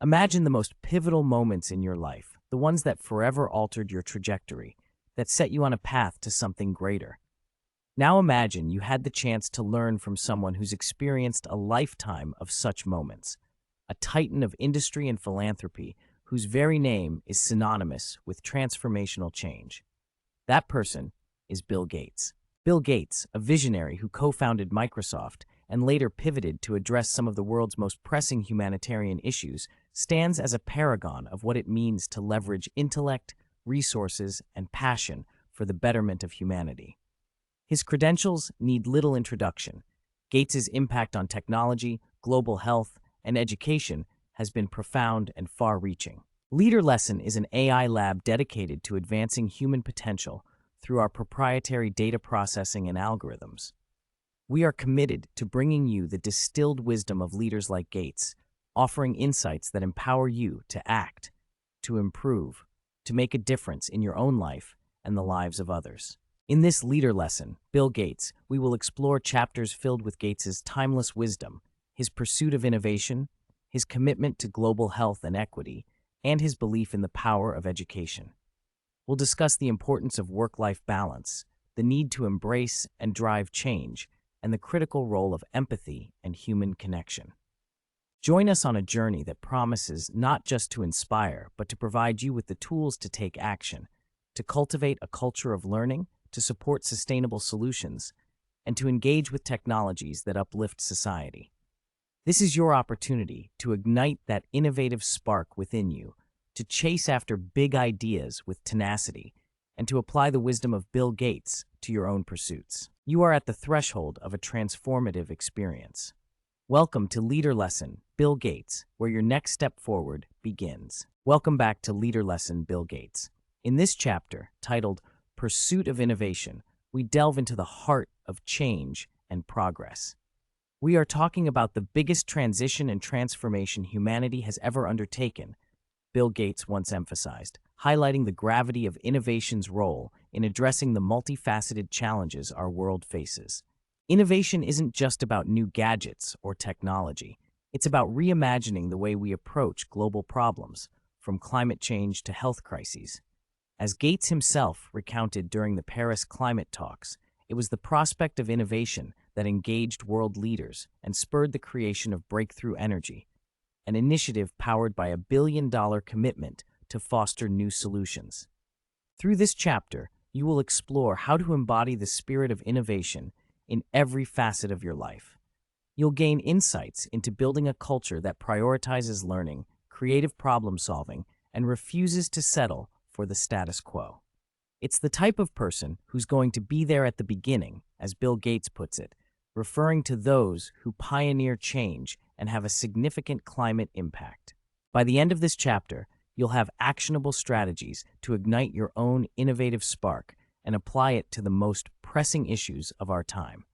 Imagine the most pivotal moments in your life, the ones that forever altered your trajectory, that set you on a path to something greater. Now imagine you had the chance to learn from someone who's experienced a lifetime of such moments, a titan of industry and philanthropy whose very name is synonymous with transformational change. That person is Bill Gates. Bill Gates, a visionary who co-founded Microsoft and later pivoted to address some of the world's most pressing humanitarian issues, stands as a paragon of what it means to leverage intellect, resources, and passion for the betterment of humanity. His credentials need little introduction. Gates's impact on technology, global health, and education has been profound and far-reaching. Leader Lesson is an AI lab dedicated to advancing human potential through our proprietary data processing and algorithms. We are committed to bringing you the distilled wisdom of leaders like Gates, offering insights that empower you to act, to improve, to make a difference in your own life and the lives of others. In this Leader Lesson, Bill Gates, we will explore chapters filled with Gates's timeless wisdom, his pursuit of innovation, his commitment to global health and equity, and his belief in the power of education. We'll discuss the importance of work-life balance, the need to embrace and drive change, and the critical role of empathy and human connection. Join us on a journey that promises not just to inspire, but to provide you with the tools to take action, to cultivate a culture of learning, to support sustainable solutions, and to engage with technologies that uplift society. This is your opportunity to ignite that innovative spark within you, to chase after big ideas with tenacity, and to apply the wisdom of Bill Gates to your own pursuits. You are at the threshold of a transformative experience. Welcome to Leader Lesson, Bill Gates, where your next step forward begins. Welcome back to Leader Lesson, Bill Gates. In this chapter, titled Pursuit of Innovation, we delve into the heart of change and progress. We are talking about the biggest transition and transformation humanity has ever undertaken, Bill Gates once emphasized, highlighting the gravity of innovation's role in addressing the multifaceted challenges our world faces. Innovation isn't just about new gadgets or technology. It's about reimagining the way we approach global problems, from climate change to health crises. As Gates himself recounted during the Paris climate talks, it was the prospect of innovation that engaged world leaders and spurred the creation of Breakthrough Energy, an initiative powered by $1 billion commitment to foster new solutions. Through this chapter, you will explore how to embody the spirit of innovation in every facet of your life. You'll gain insights into building a culture that prioritizes learning, creative problem-solving, and refuses to settle for the status quo. It's the type of person who's going to be there at the beginning, as Bill Gates puts it, referring to those who pioneer change and have a significant climate impact. By the end of this chapter, you'll have actionable strategies to ignite your own innovative spark and apply it to the most pressing issues of our time.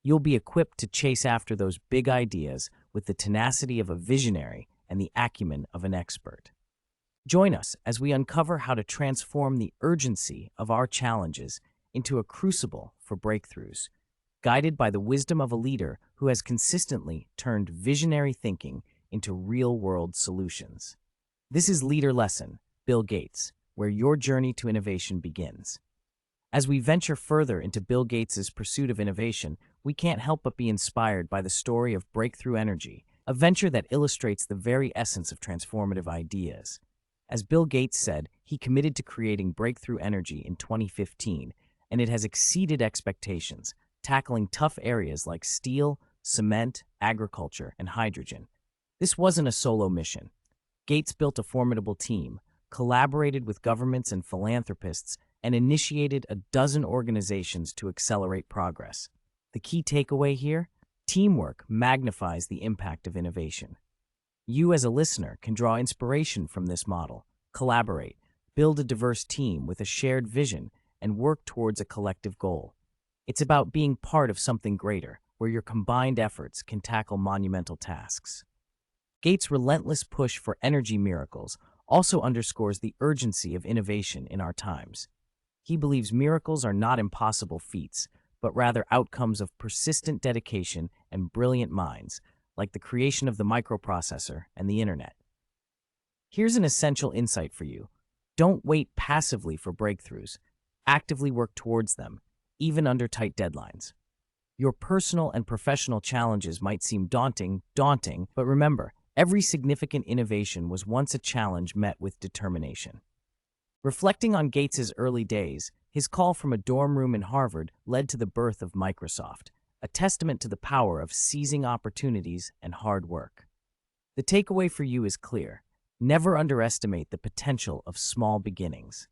You'll be equipped to chase after those big ideas with the tenacity of a visionary and the acumen of an expert. Join us as we uncover how to transform the urgency of our challenges into a crucible for breakthroughs, guided by the wisdom of a leader who has consistently turned visionary thinking into real-world solutions. This is Leader Lesson, Bill Gates, where your journey to innovation begins. As we venture further into Bill Gates's pursuit of innovation, we can't help but be inspired by the story of Breakthrough Energy, a venture that illustrates the very essence of transformative ideas. As Bill Gates said, he committed to creating Breakthrough Energy in 2015, and it has exceeded expectations, tackling tough areas like steel, cement, agriculture, and hydrogen. This wasn't a solo mission. Gates built a formidable team, collaborated with governments and philanthropists, and initiated a dozen organizations to accelerate progress. The key takeaway here? Teamwork magnifies the impact of innovation. You as a listener can draw inspiration from this model, collaborate, build a diverse team with a shared vision, and work towards a collective goal. It's about being part of something greater, where your combined efforts can tackle monumental tasks. Gates' relentless push for energy miracles also underscores the urgency of innovation in our times. He believes miracles are not impossible feats, but rather outcomes of persistent dedication and brilliant minds, like the creation of the microprocessor and the internet. Here's an essential insight for you. Don't wait passively for breakthroughs. Actively work towards them, even under tight deadlines. Your personal and professional challenges might seem daunting, but remember, every significant innovation was once a challenge met with determination. Reflecting on Gates's early days, his call from a dorm room in Harvard led to the birth of Microsoft, a testament to the power of seizing opportunities and hard work. The takeaway for you is clear. Never underestimate the potential of small beginnings.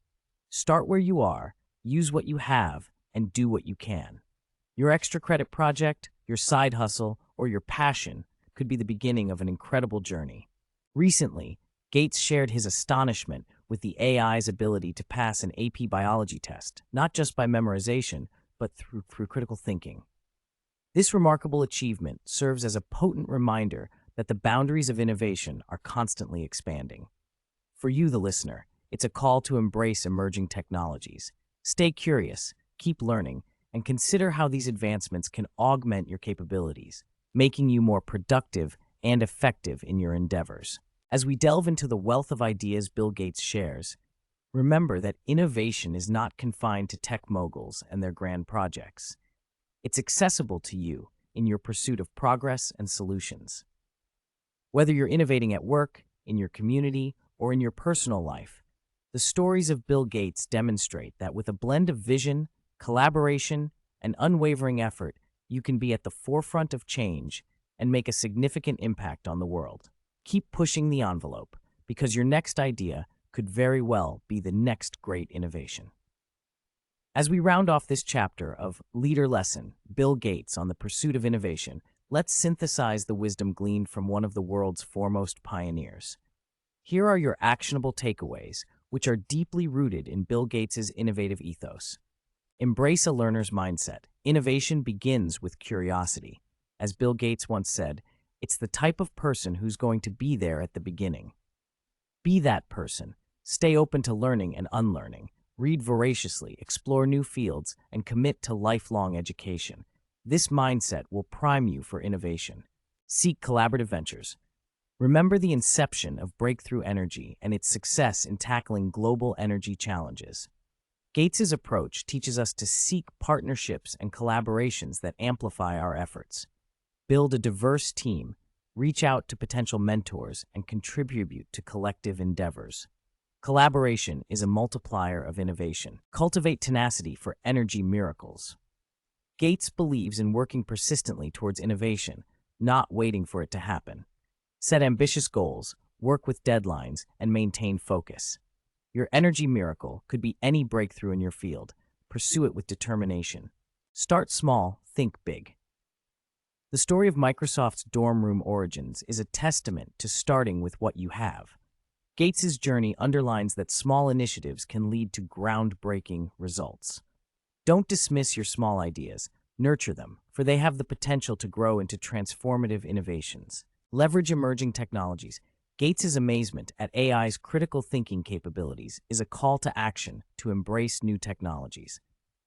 Start where you are, use what you have, and do what you can. Your extra credit project, your side hustle, or your passion could be the beginning of an incredible journey. Recently, Gates shared his astonishment with the AI's ability to pass an AP biology test, not just by memorization, but through critical thinking. This remarkable achievement serves as a potent reminder that the boundaries of innovation are constantly expanding. For you, the listener, it's a call to embrace emerging technologies. Stay curious, keep learning, and consider how these advancements can augment your capabilities, making you more productive and effective in your endeavors. As we delve into the wealth of ideas Bill Gates shares, remember that innovation is not confined to tech moguls and their grand projects. It's accessible to you in your pursuit of progress and solutions. Whether you're innovating at work, in your community, or in your personal life, the stories of Bill Gates demonstrate that with a blend of vision, collaboration, and unwavering effort, you can be at the forefront of change and make a significant impact on the world. Keep pushing the envelope, because your next idea could very well be the next great innovation. As we round off this chapter of Leader Lesson, Bill Gates on the Pursuit of Innovation, let's synthesize the wisdom gleaned from one of the world's foremost pioneers. Here are your actionable takeaways, which are deeply rooted in Bill Gates's innovative ethos. Embrace a learner's mindset. Innovation begins with curiosity. As Bill Gates once said, it's the type of person who's going to be there at the beginning. Be that person. Stay open to learning and unlearning. Read voraciously, explore new fields, and commit to lifelong education. This mindset will prime you for innovation. Seek collaborative ventures. Remember the inception of Breakthrough Energy and its success in tackling global energy challenges. Gates's approach teaches us to seek partnerships and collaborations that amplify our efforts. Build a diverse team, reach out to potential mentors, and contribute to collective endeavors. Collaboration is a multiplier of innovation. Cultivate tenacity for energy miracles. Gates believes in working persistently towards innovation, not waiting for it to happen. Set ambitious goals, work with deadlines, and maintain focus. Your energy miracle could be any breakthrough in your field. Pursue it with determination. Start small, think big. The story of Microsoft's dorm room origins is a testament to starting with what you have. Gates's journey underlines that small initiatives can lead to groundbreaking results. Don't dismiss your small ideas. Nurture them, for they have the potential to grow into transformative innovations. Leverage emerging technologies. Gates's amazement at AI's critical thinking capabilities is a call to action to embrace new technologies.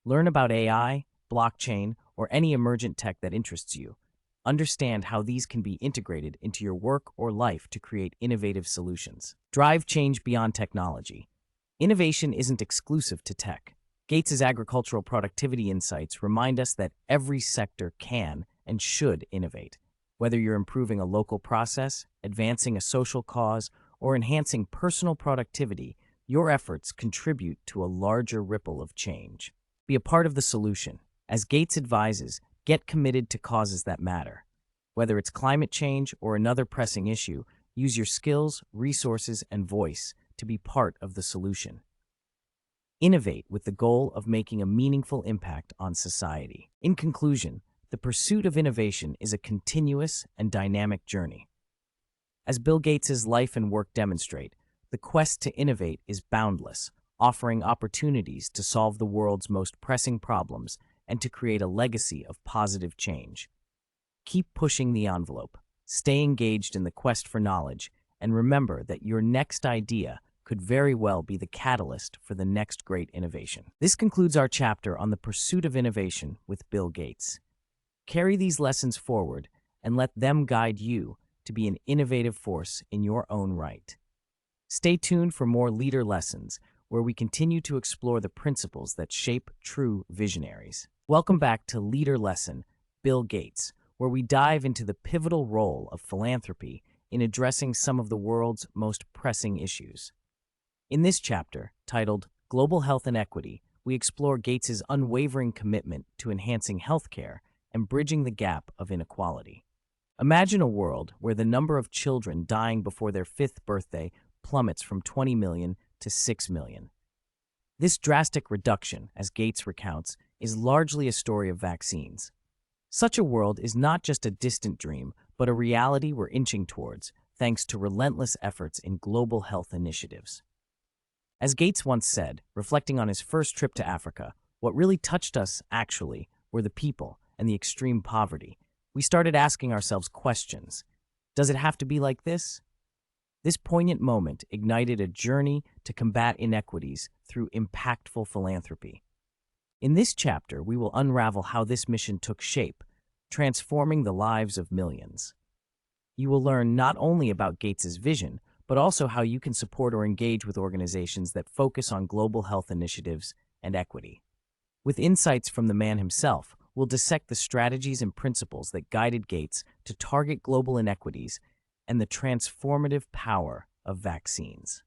Learn about AI, blockchain, or any emergent tech that interests you. Understand how these can be integrated into your work or life to create innovative solutions. Drive change beyond technology. Innovation isn't exclusive to tech. Gates's agricultural productivity insights remind us that every sector can and should innovate. Whether you're improving a local process, advancing a social cause, or enhancing personal productivity, your efforts contribute to a larger ripple of change. Be a part of the solution. As Gates advises, get committed to causes that matter. Whether it's climate change or another pressing issue, use your skills, resources, and voice to be part of the solution. Innovate with the goal of making a meaningful impact on society. In conclusion, the pursuit of innovation is a continuous and dynamic journey. As Bill Gates's life and work demonstrate, the quest to innovate is boundless, offering opportunities to solve the world's most pressing problems and to create a legacy of positive change. Keep pushing the envelope, stay engaged in the quest for knowledge, and remember that your next idea could very well be the catalyst for the next great innovation. This concludes our chapter on the pursuit of innovation with Bill Gates. Carry these lessons forward and let them guide you to be an innovative force in your own right. Stay tuned for more leader lessons, where we continue to explore the principles that shape true visionaries. Welcome back to Leader Lesson, Bill Gates, where we dive into the pivotal role of philanthropy in addressing some of the world's most pressing issues. In this chapter, titled Global Health and Equity, we explore Gates's unwavering commitment to enhancing healthcare and bridging the gap of inequality. Imagine a world where the number of children dying before their fifth birthday plummets from 20 million to 6 million. This drastic reduction, as Gates recounts, is largely a story of vaccines. Such a world is not just a distant dream, but a reality we're inching towards, thanks to relentless efforts in global health initiatives. As Gates once said, reflecting on his first trip to Africa, what really touched us, actually, were the people and the extreme poverty. We started asking ourselves questions. Does it have to be like this? This poignant moment ignited a journey to combat inequities through impactful philanthropy. In this chapter, we will unravel how this mission took shape, transforming the lives of millions. You will learn not only about Gates's vision, but also how you can support or engage with organizations that focus on global health initiatives and equity. With insights from the man himself, we'll dissect the strategies and principles that guided Gates to target global inequities and the transformative power of vaccines.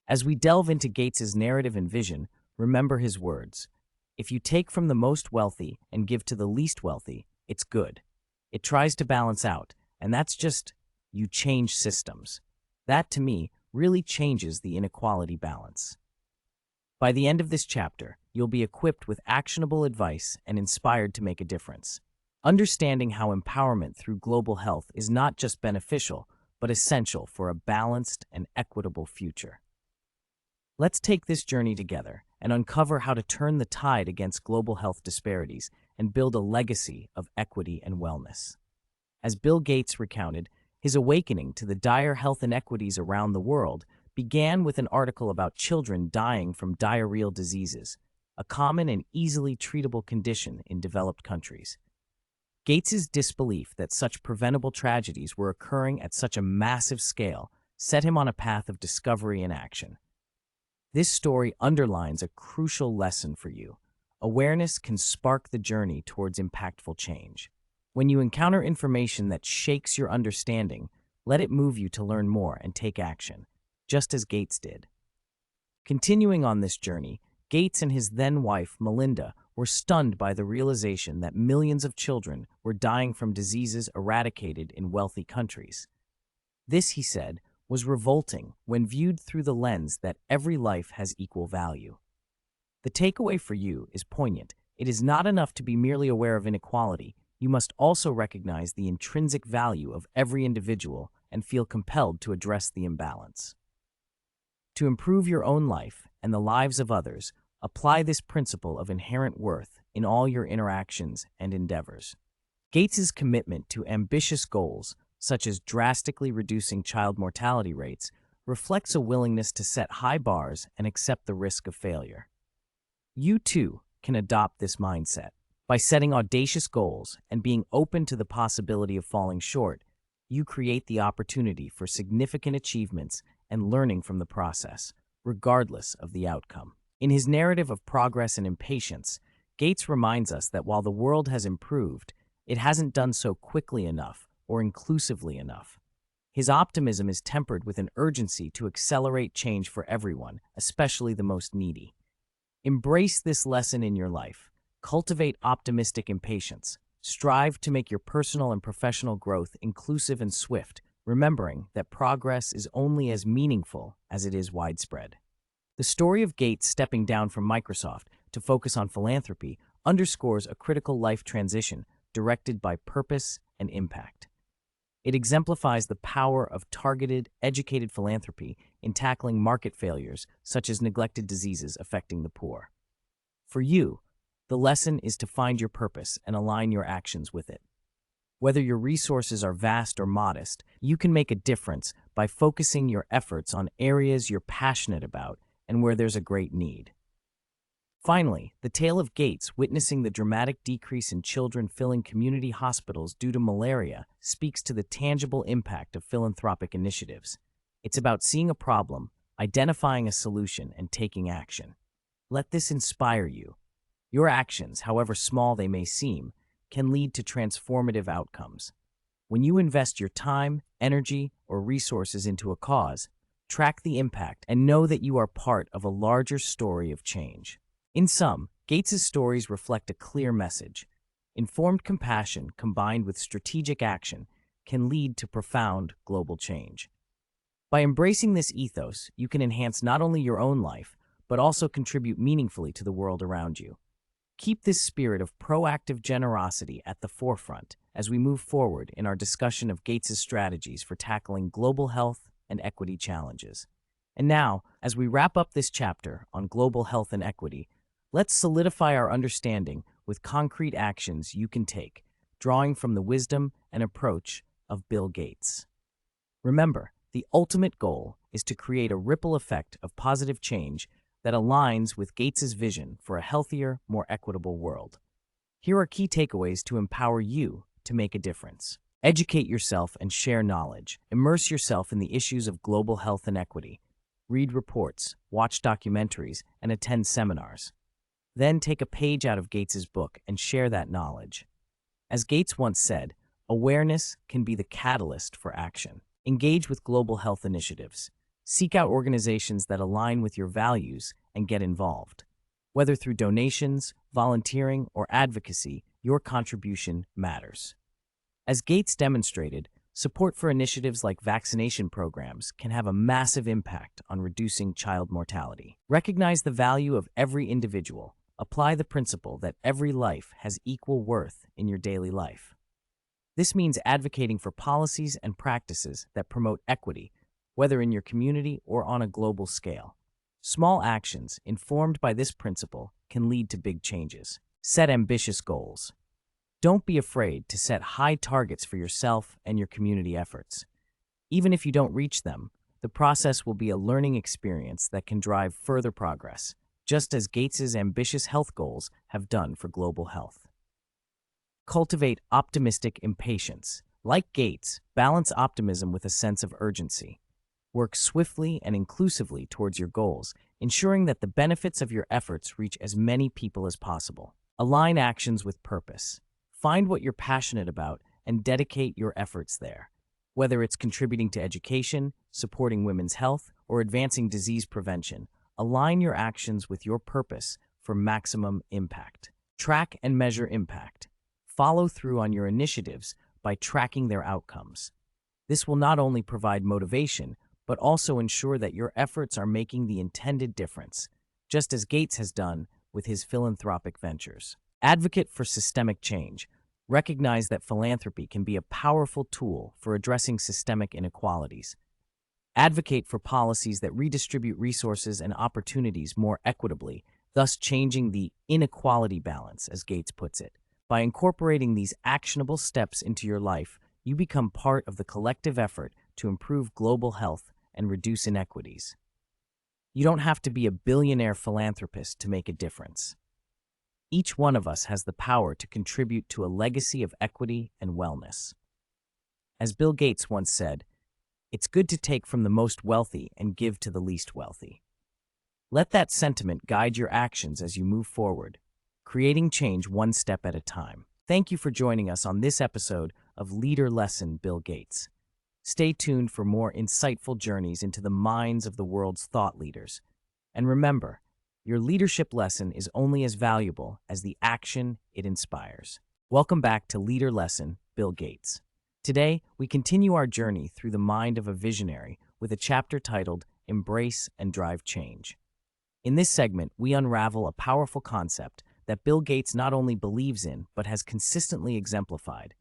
As we delve into Gates's narrative and vision, remember his words: "If you take from the most wealthy and give to the least wealthy, it's good. It tries to balance out, and that's just, you change systems." That, to me, really changes the inequality balance. By the end of this chapter, you'll be equipped with actionable advice and inspired to make a difference. Understanding how empowerment through global health is not just beneficial, but essential for a balanced and equitable future. Let's take this journey together and uncover how to turn the tide against global health disparities and build a legacy of equity and wellness. As Bill Gates recounted, his awakening to the dire health inequities around the world began with an article about children dying from diarrheal diseases, a common and easily treatable condition in developed countries. Gates's disbelief that such preventable tragedies were occurring at such a massive scale set him on a path of discovery and action. This story underlines a crucial lesson for you. Awareness can spark the journey towards impactful change. When you encounter information that shakes your understanding, let it move you to learn more and take action, just as Gates did. Continuing on this journey, Gates and his then-wife, Melinda, were stunned by the realization that millions of children were dying from diseases eradicated in wealthy countries. This, he said, was revolting when viewed through the lens that every life has equal value. The takeaway for you is poignant. It is not enough to be merely aware of inequality. You must also recognize the intrinsic value of every individual and feel compelled to address the imbalance. To improve your own life and the lives of others, apply this principle of inherent worth in all your interactions and endeavors. Gates's commitment to ambitious goals, such as drastically reducing child mortality rates, reflects a willingness to set high bars and accept the risk of failure. You, too, can adopt this mindset. By setting audacious goals and being open to the possibility of falling short, you create the opportunity for significant achievements and learning from the process, regardless of the outcome. In his narrative of progress and impatience, Gates reminds us that while the world has improved, it hasn't done so quickly enough or inclusively enough. His optimism is tempered with an urgency to accelerate change for everyone, especially the most needy. Embrace this lesson in your life. Cultivate optimistic impatience. Strive to make your personal and professional growth inclusive and swift, remembering that progress is only as meaningful as it is widespread. The story of Gates stepping down from Microsoft to focus on philanthropy underscores a critical life transition directed by purpose and impact. It exemplifies the power of targeted, educated philanthropy in tackling market failures such as neglected diseases affecting the poor. For you, the lesson is to find your purpose and align your actions with it. Whether your resources are vast or modest, you can make a difference by focusing your efforts on areas you're passionate about and where there's a great need. Finally, the tale of Gates witnessing the dramatic decrease in children filling community hospitals due to malaria speaks to the tangible impact of philanthropic initiatives. It's about seeing a problem, identifying a solution, and taking action. Let this inspire you. Your actions, however small they may seem, can lead to transformative outcomes. When you invest your time, energy, or resources into a cause, track the impact and know that you are part of a larger story of change. In sum, Gates's stories reflect a clear message. Informed compassion combined with strategic action can lead to profound global change. By embracing this ethos, you can enhance not only your own life, but also contribute meaningfully to the world around you. Keep this spirit of proactive generosity at the forefront as we move forward in our discussion of Gates's strategies for tackling global health and equity challenges. And now, as we wrap up this chapter on global health and equity, let's solidify our understanding with concrete actions you can take, drawing from the wisdom and approach of Bill Gates. Remember, the ultimate goal is to create a ripple effect of positive change that aligns with Gates's vision for a healthier, more equitable world. Here are key takeaways to empower you to make a difference. Educate yourself and share knowledge. Immerse yourself in the issues of global health and equity. Read reports, watch documentaries, and attend seminars. Then take a page out of Gates's book and share that knowledge. As Gates once said, awareness can be the catalyst for action. Engage with global health initiatives. Seek out organizations that align with your values and get involved. Whether through donations, volunteering, or advocacy, your contribution matters. As Gates demonstrated, support for initiatives like vaccination programs can have a massive impact on reducing child mortality. Recognize the value of every individual. Apply the principle that every life has equal worth in your daily life. This means advocating for policies and practices that promote equity, whether in your community or on a global scale. Small actions informed by this principle can lead to big changes. Set ambitious goals. Don't be afraid to set high targets for yourself and your community efforts. Even if you don't reach them, the process will be a learning experience that can drive further progress, just as Gates's ambitious health goals have done for global health. Cultivate optimistic impatience. Like Gates, balance optimism with a sense of urgency. Work swiftly and inclusively towards your goals, ensuring that the benefits of your efforts reach as many people as possible. Align actions with purpose. Find what you're passionate about and dedicate your efforts there. Whether it's contributing to education, supporting women's health, or advancing disease prevention, align your actions with your purpose for maximum impact. Track and measure impact. Follow through on your initiatives by tracking their outcomes. This will not only provide motivation, but also ensure that your efforts are making the intended difference, just as Gates has done with his philanthropic ventures. Advocate for systemic change. Recognize that philanthropy can be a powerful tool for addressing systemic inequalities. Advocate for policies that redistribute resources and opportunities more equitably, thus changing the inequality balance, as Gates puts it. By incorporating these actionable steps into your life, you become part of the collective effort to improve global health and reduce inequities. You don't have to be a billionaire philanthropist to make a difference. Each one of us has the power to contribute to a legacy of equity and wellness. As Bill Gates once said, "It's good to take from the most wealthy and give to the least wealthy." Let that sentiment guide your actions as you move forward, creating change one step at a time. Thank you for joining us on this episode of Leader Lesson Bill Gates. Stay tuned for more insightful journeys into the minds of the world's thought leaders. And remember, your leadership lesson is only as valuable as the action it inspires. Welcome back to Leader Lesson Bill Gates. Today, we continue our journey through the mind of a visionary with a chapter titled Embrace and Drive Change. In this segment, we unravel a powerful concept that Bill Gates not only believes in, but has consistently exemplified: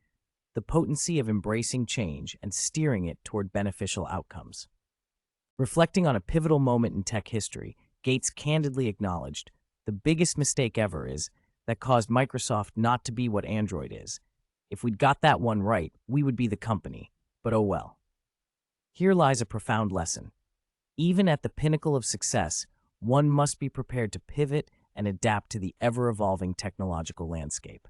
the potency of embracing change and steering it toward beneficial outcomes. Reflecting on a pivotal moment in tech history, Gates candidly acknowledged, "The biggest mistake ever is that caused Microsoft not to be what Android is. If we'd got that one right, we would be the company, but oh well." Here lies a profound lesson. Even at the pinnacle of success, one must be prepared to pivot and adapt to the ever-evolving technological landscape.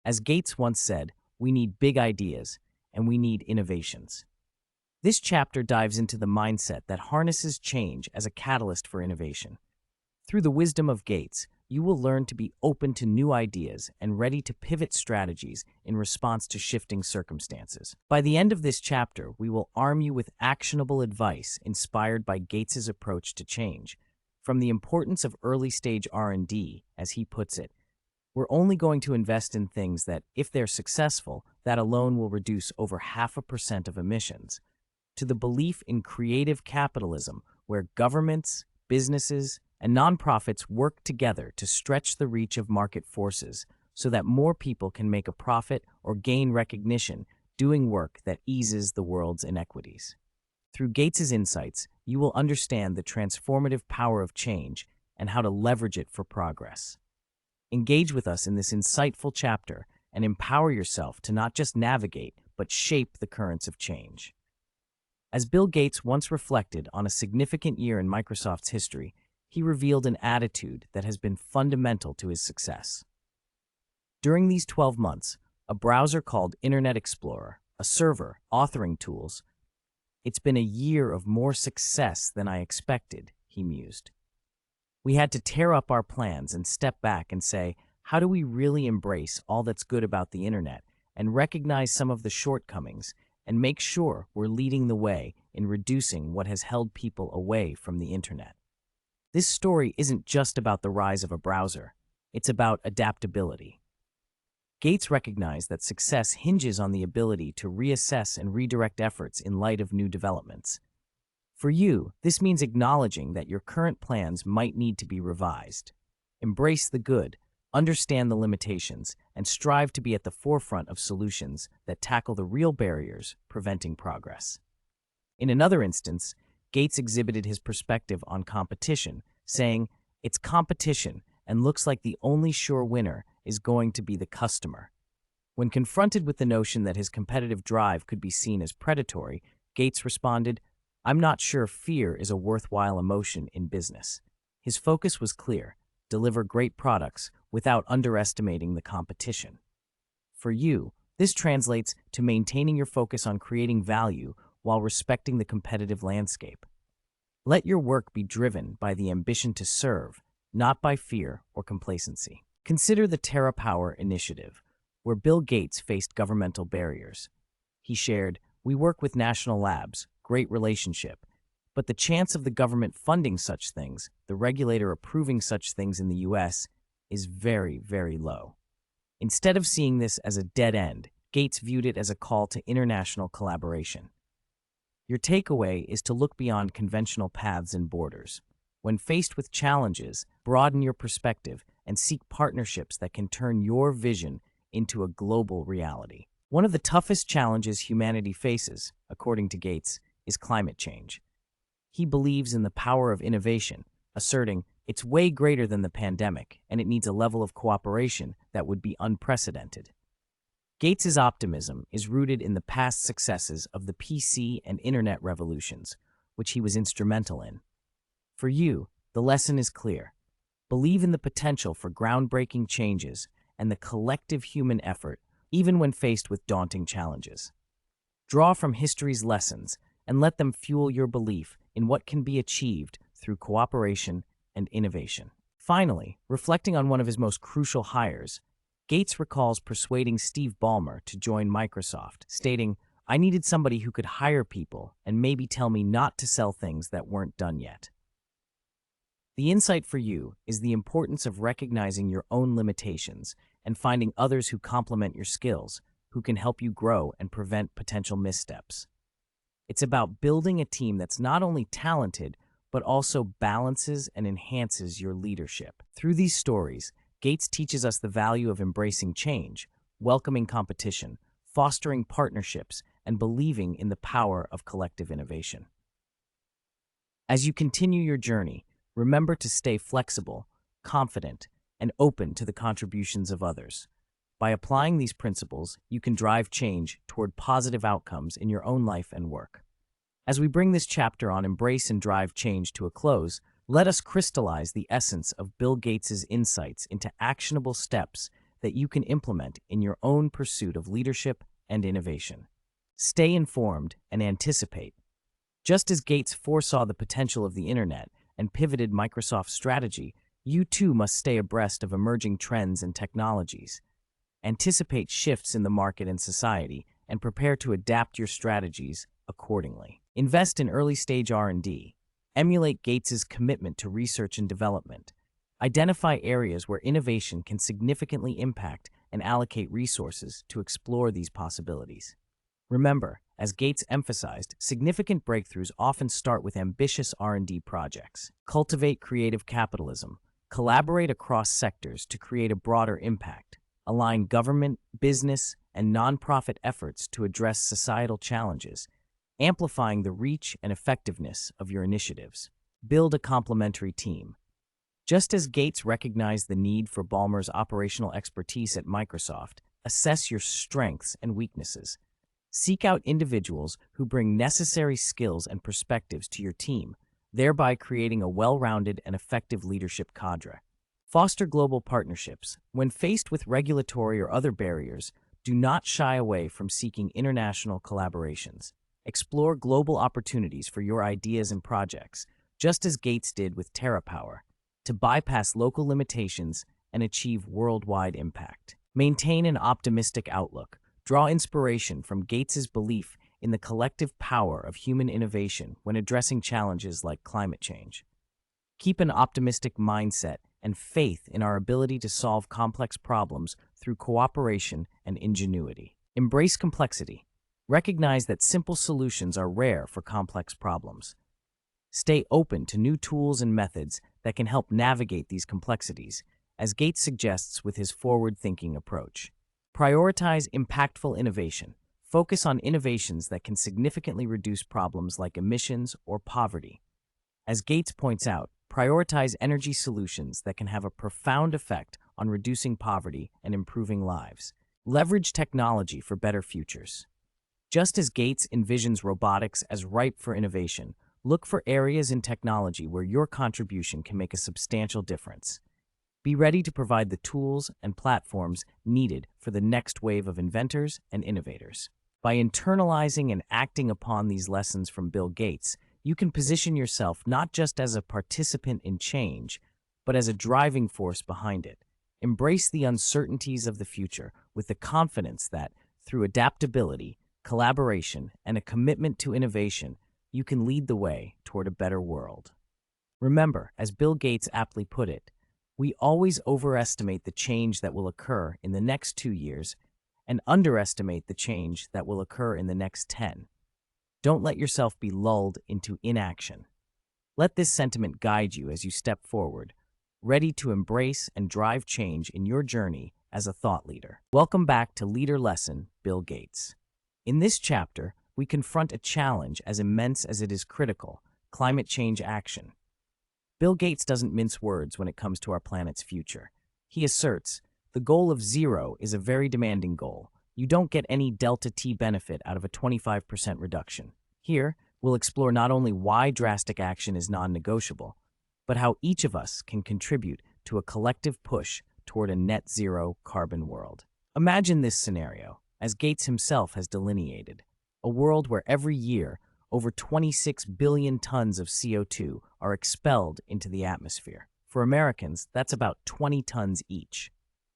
As Gates once said, "We need big ideas, and we need innovations." This chapter dives into the mindset that harnesses change as a catalyst for innovation. Through the wisdom of Gates, you will learn to be open to new ideas and ready to pivot strategies in response to shifting circumstances. By the end of this chapter, we will arm you with actionable advice inspired by Gates's approach to change. From the importance of early-stage R&D, as he puts it, we're only going to invest in things that, if they're successful, that alone will reduce over 0.5% of emissions, to the belief in creative capitalism, where governments, businesses, and nonprofits work together to stretch the reach of market forces so that more people can make a profit or gain recognition doing work that eases the world's inequities. Through Gates's insights, you will understand the transformative power of change and how to leverage it for progress. Engage with us in this insightful chapter and empower yourself to not just navigate, but shape the currents of change. As Bill Gates once reflected on a significant year in Microsoft's history, he revealed an attitude that has been fundamental to his success. During these 12 months, a browser called Internet Explorer, a server, authoring tools, "It's been a year of more success than I expected," he mused. "We had to tear up our plans and step back and say, how do we really embrace all that's good about the Internet and recognize some of the shortcomings and make sure we're leading the way in reducing what has held people away from the Internet?" This story isn't just about the rise of a browser. It's about adaptability. Gates recognized that success hinges on the ability to reassess and redirect efforts in light of new developments. For you, this means acknowledging that your current plans might need to be revised. Embrace the good, understand the limitations, and strive to be at the forefront of solutions that tackle the real barriers preventing progress. In another instance, Gates exhibited his perspective on competition, saying, "It's competition, and looks like the only sure winner is going to be the customer." When confronted with the notion that his competitive drive could be seen as predatory, Gates responded, "I'm not sure fear is a worthwhile emotion in business." His focus was clear: deliver great products without underestimating the competition. For you, this translates to maintaining your focus on creating value while respecting the competitive landscape. Let your work be driven by the ambition to serve, not by fear or complacency. Consider the TerraPower initiative, where Bill Gates faced governmental barriers. He shared, "We work with national labs, great relationship, but the chance of the government funding such things, the regulator approving such things in the US, is very, very low." Instead of seeing this as a dead end, Gates viewed it as a call to international collaboration. Your takeaway is to look beyond conventional paths and borders. When faced with challenges, broaden your perspective and seek partnerships that can turn your vision into a global reality. One of the toughest challenges humanity faces, according to Gates, is climate change. He believes in the power of innovation, asserting, "It's way greater than the pandemic, and it needs a level of cooperation that would be unprecedented." Gates's optimism is rooted in the past successes of the PC and Internet revolutions, which he was instrumental in. For you, the lesson is clear. Believe in the potential for groundbreaking changes and the collective human effort, even when faced with daunting challenges. Draw from history's lessons and let them fuel your belief in what can be achieved through cooperation and innovation. Finally, reflecting on one of his most crucial hires, Gates recalls persuading Steve Ballmer to join Microsoft, stating, "I needed somebody who could hire people and maybe tell me not to sell things that weren't done yet." The insight for you is the importance of recognizing your own limitations and finding others who complement your skills, who can help you grow and prevent potential missteps. It's about building a team that's not only talented, but also balances and enhances your leadership. Through these stories, Gates teaches us the value of embracing change, welcoming competition, fostering partnerships, and believing in the power of collective innovation. As you continue your journey, remember to stay flexible, confident, and open to the contributions of others. By applying these principles, you can drive change toward positive outcomes in your own life and work. As we bring this chapter on Embrace and Drive Change to a close, let us crystallize the essence of Bill Gates's insights into actionable steps that you can implement in your own pursuit of leadership and innovation. Stay informed and anticipate. Just as Gates foresaw the potential of the internet and pivoted Microsoft's strategy, you too must stay abreast of emerging trends and technologies. Anticipate shifts in the market and society and prepare to adapt your strategies accordingly. Invest in early-stage R&D. Emulate Gates's commitment to research and development. Identify areas where innovation can significantly impact and allocate resources to explore these possibilities. Remember, as Gates emphasized, significant breakthroughs often start with ambitious R&D projects. Cultivate creative capitalism. Collaborate across sectors to create a broader impact. Align government, business, and nonprofit efforts to address societal challenges, amplifying the reach and effectiveness of your initiatives. Build a complementary team. Just as Gates recognized the need for Ballmer's operational expertise at Microsoft, assess your strengths and weaknesses. Seek out individuals who bring necessary skills and perspectives to your team, thereby creating a well-rounded and effective leadership cadre. Foster global partnerships. When faced with regulatory or other barriers, do not shy away from seeking international collaborations. Explore global opportunities for your ideas and projects, just as Gates did with TerraPower, to bypass local limitations and achieve worldwide impact. Maintain an optimistic outlook. Draw inspiration from Gates's belief in the collective power of human innovation when addressing challenges like climate change. Keep an optimistic mindset and faith in our ability to solve complex problems through cooperation and ingenuity. Embrace complexity. Recognize that simple solutions are rare for complex problems. Stay open to new tools and methods that can help navigate these complexities, as Gates suggests with his forward-thinking approach. Prioritize impactful innovation. Focus on innovations that can significantly reduce problems like emissions or poverty. As Gates points out, prioritize energy solutions that can have a profound effect on reducing poverty and improving lives. Leverage technology for better futures. Just as Gates envisions robotics as ripe for innovation, look for areas in technology where your contribution can make a substantial difference. Be ready to provide the tools and platforms needed for the next wave of inventors and innovators. By internalizing and acting upon these lessons from Bill Gates, you can position yourself not just as a participant in change, but as a driving force behind it. Embrace the uncertainties of the future with the confidence that, through adaptability, collaboration, and a commitment to innovation, you can lead the way toward a better world. Remember, as Bill Gates aptly put it, we always overestimate the change that will occur in the next 2 years and underestimate the change that will occur in the next 10. Don't let yourself be lulled into inaction. Let this sentiment guide you as you step forward, ready to embrace and drive change in your journey as a thought leader. Welcome back to Leader Lesson, Bill Gates. In this chapter, we confront a challenge as immense as it is critical: climate change action. Bill Gates doesn't mince words when it comes to our planet's future. He asserts, the goal of zero is a very demanding goal. You don't get any delta T benefit out of a 25% reduction. Here, we'll explore not only why drastic action is non-negotiable, but how each of us can contribute to a collective push toward a net zero carbon world. Imagine this scenario, as Gates himself has delineated, a world where every year, over 26 billion tons of CO2 are expelled into the atmosphere. For Americans, that's about 20 tons each.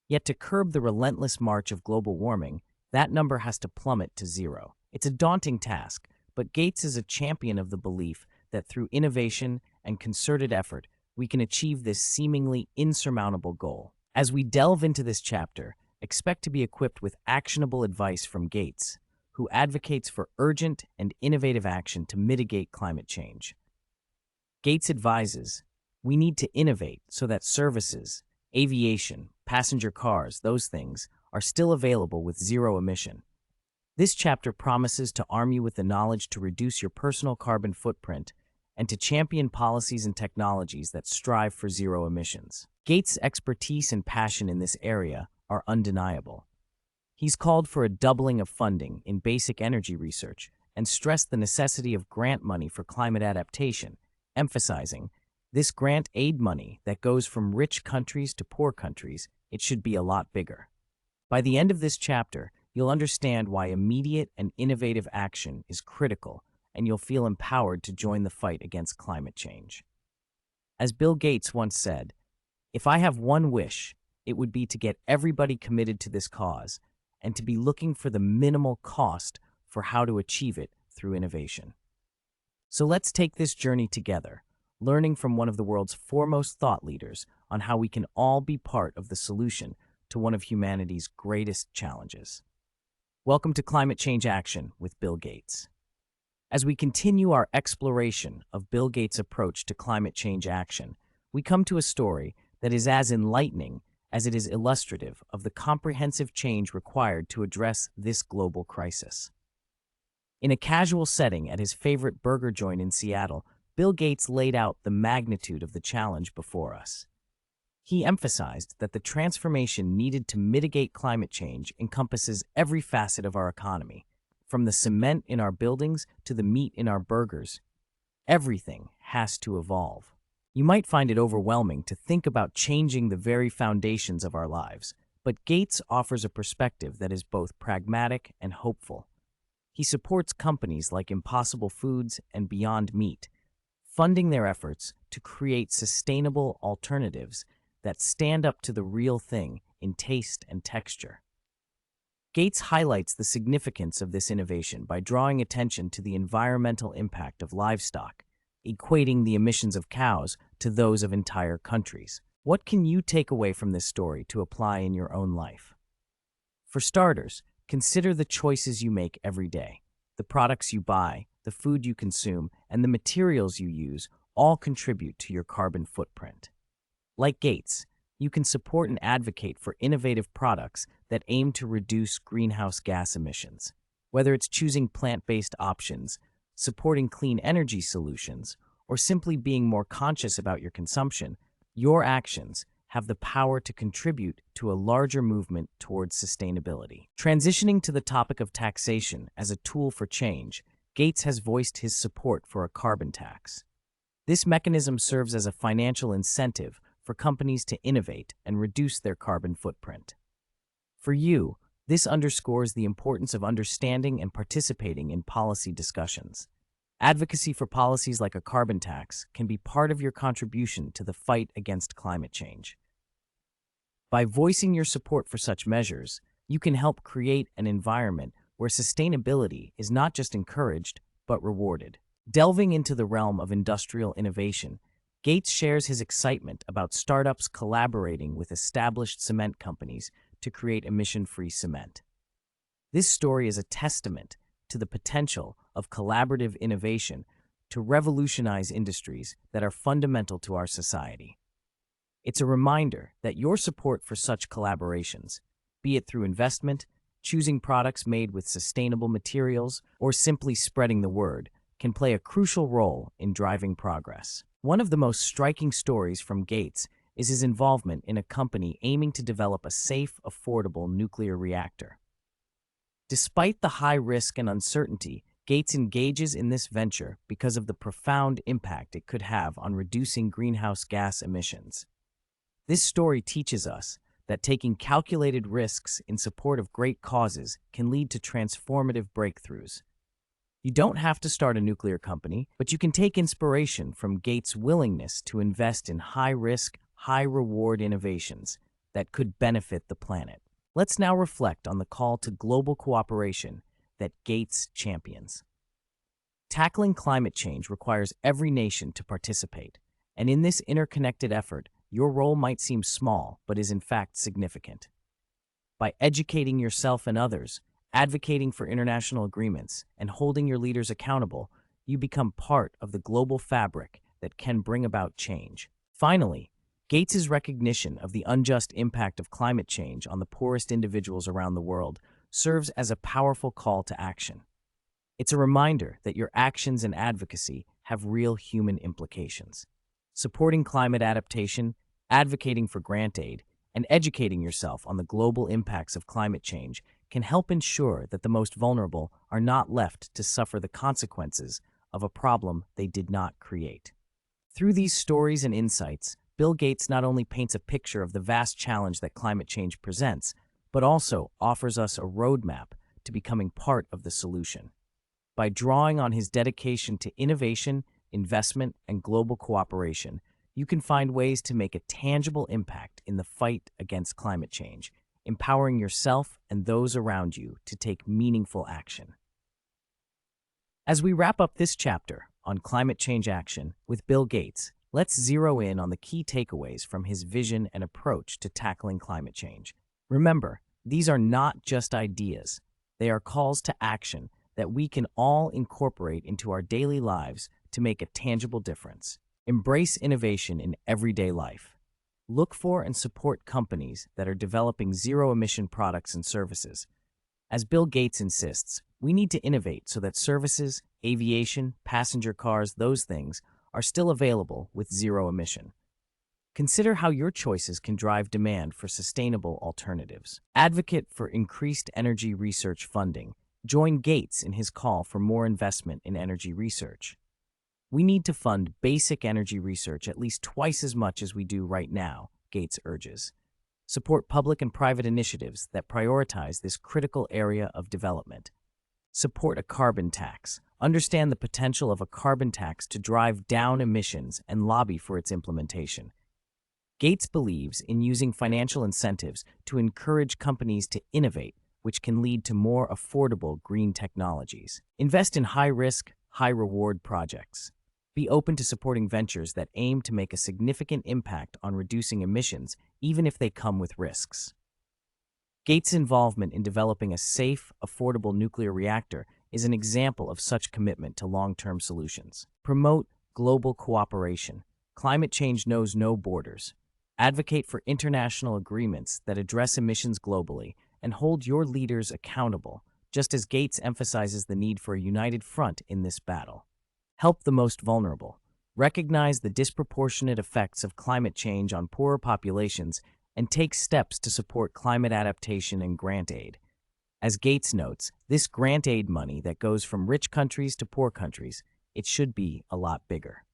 Yet to curb the relentless march of global warming, that number has to plummet to zero. It's a daunting task, but Gates is a champion of the belief that through innovation and concerted effort, we can achieve this seemingly insurmountable goal. As we delve into this chapter, expect to be equipped with actionable advice from Gates, who advocates for urgent and innovative action to mitigate climate change. Gates advises, we need to innovate so that services, aviation, passenger cars, those things, are still available with zero emission. This chapter promises to arm you with the knowledge to reduce your personal carbon footprint and to champion policies and technologies that strive for zero emissions. Gates' expertise and passion in this area are undeniable. He's called for a doubling of funding in basic energy research and stressed the necessity of grant money for climate adaptation, emphasizing, this grant aid money that goes from rich countries to poor countries, it should be a lot bigger. By the end of this chapter, you'll understand why immediate and innovative action is critical, and you'll feel empowered to join the fight against climate change. As Bill Gates once said, "If I have one wish, it would be to get everybody committed to this cause and to be looking for the minimal cost for how to achieve it through innovation." So let's take this journey together, learning from one of the world's foremost thought leaders on how we can all be part of the solution to one of humanity's greatest challenges. Welcome to Climate Change Action with Bill Gates. As we continue our exploration of Bill Gates' approach to climate change action, we come to a story that is as enlightening as it is illustrative of the comprehensive change required to address this global crisis. In a casual setting at his favorite burger joint in Seattle, Bill Gates laid out the magnitude of the challenge before us. He emphasized that the transformation needed to mitigate climate change encompasses every facet of our economy, from the cement in our buildings to the meat in our burgers. Everything has to evolve. You might find it overwhelming to think about changing the very foundations of our lives, but Gates offers a perspective that is both pragmatic and hopeful. He supports companies like Impossible Foods and Beyond Meat, funding their efforts to create sustainable alternatives that stand up to the real thing in taste and texture. Gates highlights the significance of this innovation by drawing attention to the environmental impact of livestock, equating the emissions of cows to those of entire countries. What can you take away from this story to apply in your own life? For starters, consider the choices you make every day. The products you buy, the food you consume, and the materials you use all contribute to your carbon footprint. Like Gates, you can support and advocate for innovative products that aim to reduce greenhouse gas emissions. Whether it's choosing plant-based options, supporting clean energy solutions, or simply being more conscious about your consumption, your actions have the power to contribute to a larger movement towards sustainability. Transitioning to the topic of taxation as a tool for change, Gates has voiced his support for a carbon tax. This mechanism serves as a financial incentive for companies to innovate and reduce their carbon footprint. For you, this underscores the importance of understanding and participating in policy discussions. Advocacy for policies like a carbon tax can be part of your contribution to the fight against climate change. By voicing your support for such measures, you can help create an environment where sustainability is not just encouraged, but rewarded. Delving into the realm of industrial innovation, Gates shares his excitement about startups collaborating with established cement companies to create emission-free cement. This story is a testament to the potential of collaborative innovation to revolutionize industries that are fundamental to our society. It's a reminder that your support for such collaborations, be it through investment, choosing products made with sustainable materials, or simply spreading the word, can play a crucial role in driving progress. One of the most striking stories from Gates is his involvement in a company aiming to develop a safe, affordable nuclear reactor. Despite the high risk and uncertainty, Gates engages in this venture because of the profound impact it could have on reducing greenhouse gas emissions. This story teaches us that taking calculated risks in support of great causes can lead to transformative breakthroughs. You don't have to start a nuclear company, but you can take inspiration from Gates' willingness to invest in high-risk, high-reward innovations that could benefit the planet. Let's now reflect on the call to global cooperation that Gates champions. Tackling climate change requires every nation to participate, and in this interconnected effort, your role might seem small, but is in fact significant. By educating yourself and others, advocating for international agreements, and holding your leaders accountable, you become part of the global fabric that can bring about change. Finally, Gates' recognition of the unjust impact of climate change on the poorest individuals around the world serves as a powerful call to action. It's a reminder that your actions and advocacy have real human implications. Supporting climate adaptation, advocating for grant aid, and educating yourself on the global impacts of climate change can help ensure that the most vulnerable are not left to suffer the consequences of a problem they did not create. Through these stories and insights, Bill Gates not only paints a picture of the vast challenge that climate change presents, but also offers us a roadmap to becoming part of the solution. By drawing on his dedication to innovation, investment, and global cooperation, you can find ways to make a tangible impact in the fight against climate change, empowering yourself and those around you to take meaningful action. As we wrap up this chapter on climate change action with Bill Gates, let's zero in on the key takeaways from his vision and approach to tackling climate change. Remember, these are not just ideas. They are calls to action that we can all incorporate into our daily lives to make a tangible difference. Embrace innovation in everyday life. Look for and support companies that are developing zero-emission products and services. As Bill Gates insists, we need to innovate so that services, aviation, passenger cars, those things, are still available with zero emission. Consider how your choices can drive demand for sustainable alternatives. Advocate for increased energy research funding. Join Gates in his call for more investment in energy research. We need to fund basic energy research at least twice as much as we do right now, Gates urges. Support public and private initiatives that prioritize this critical area of development. Support a carbon tax. Understand the potential of a carbon tax to drive down emissions and lobby for its implementation. Gates believes in using financial incentives to encourage companies to innovate, which can lead to more affordable green technologies. Invest in high-risk, high-reward projects. Be open to supporting ventures that aim to make a significant impact on reducing emissions, even if they come with risks. Gates' involvement in developing a safe, affordable nuclear reactor is an example of such commitment to long-term solutions. Promote global cooperation. Climate change knows no borders. Advocate for international agreements that address emissions globally and hold your leaders accountable, just as Gates emphasizes the need for a united front in this battle. Help the most vulnerable. Recognize the disproportionate effects of climate change on poorer populations and take steps to support climate adaptation and grant aid. As Gates notes, this grant aid money that goes from rich countries to poor countries, it should be a lot bigger.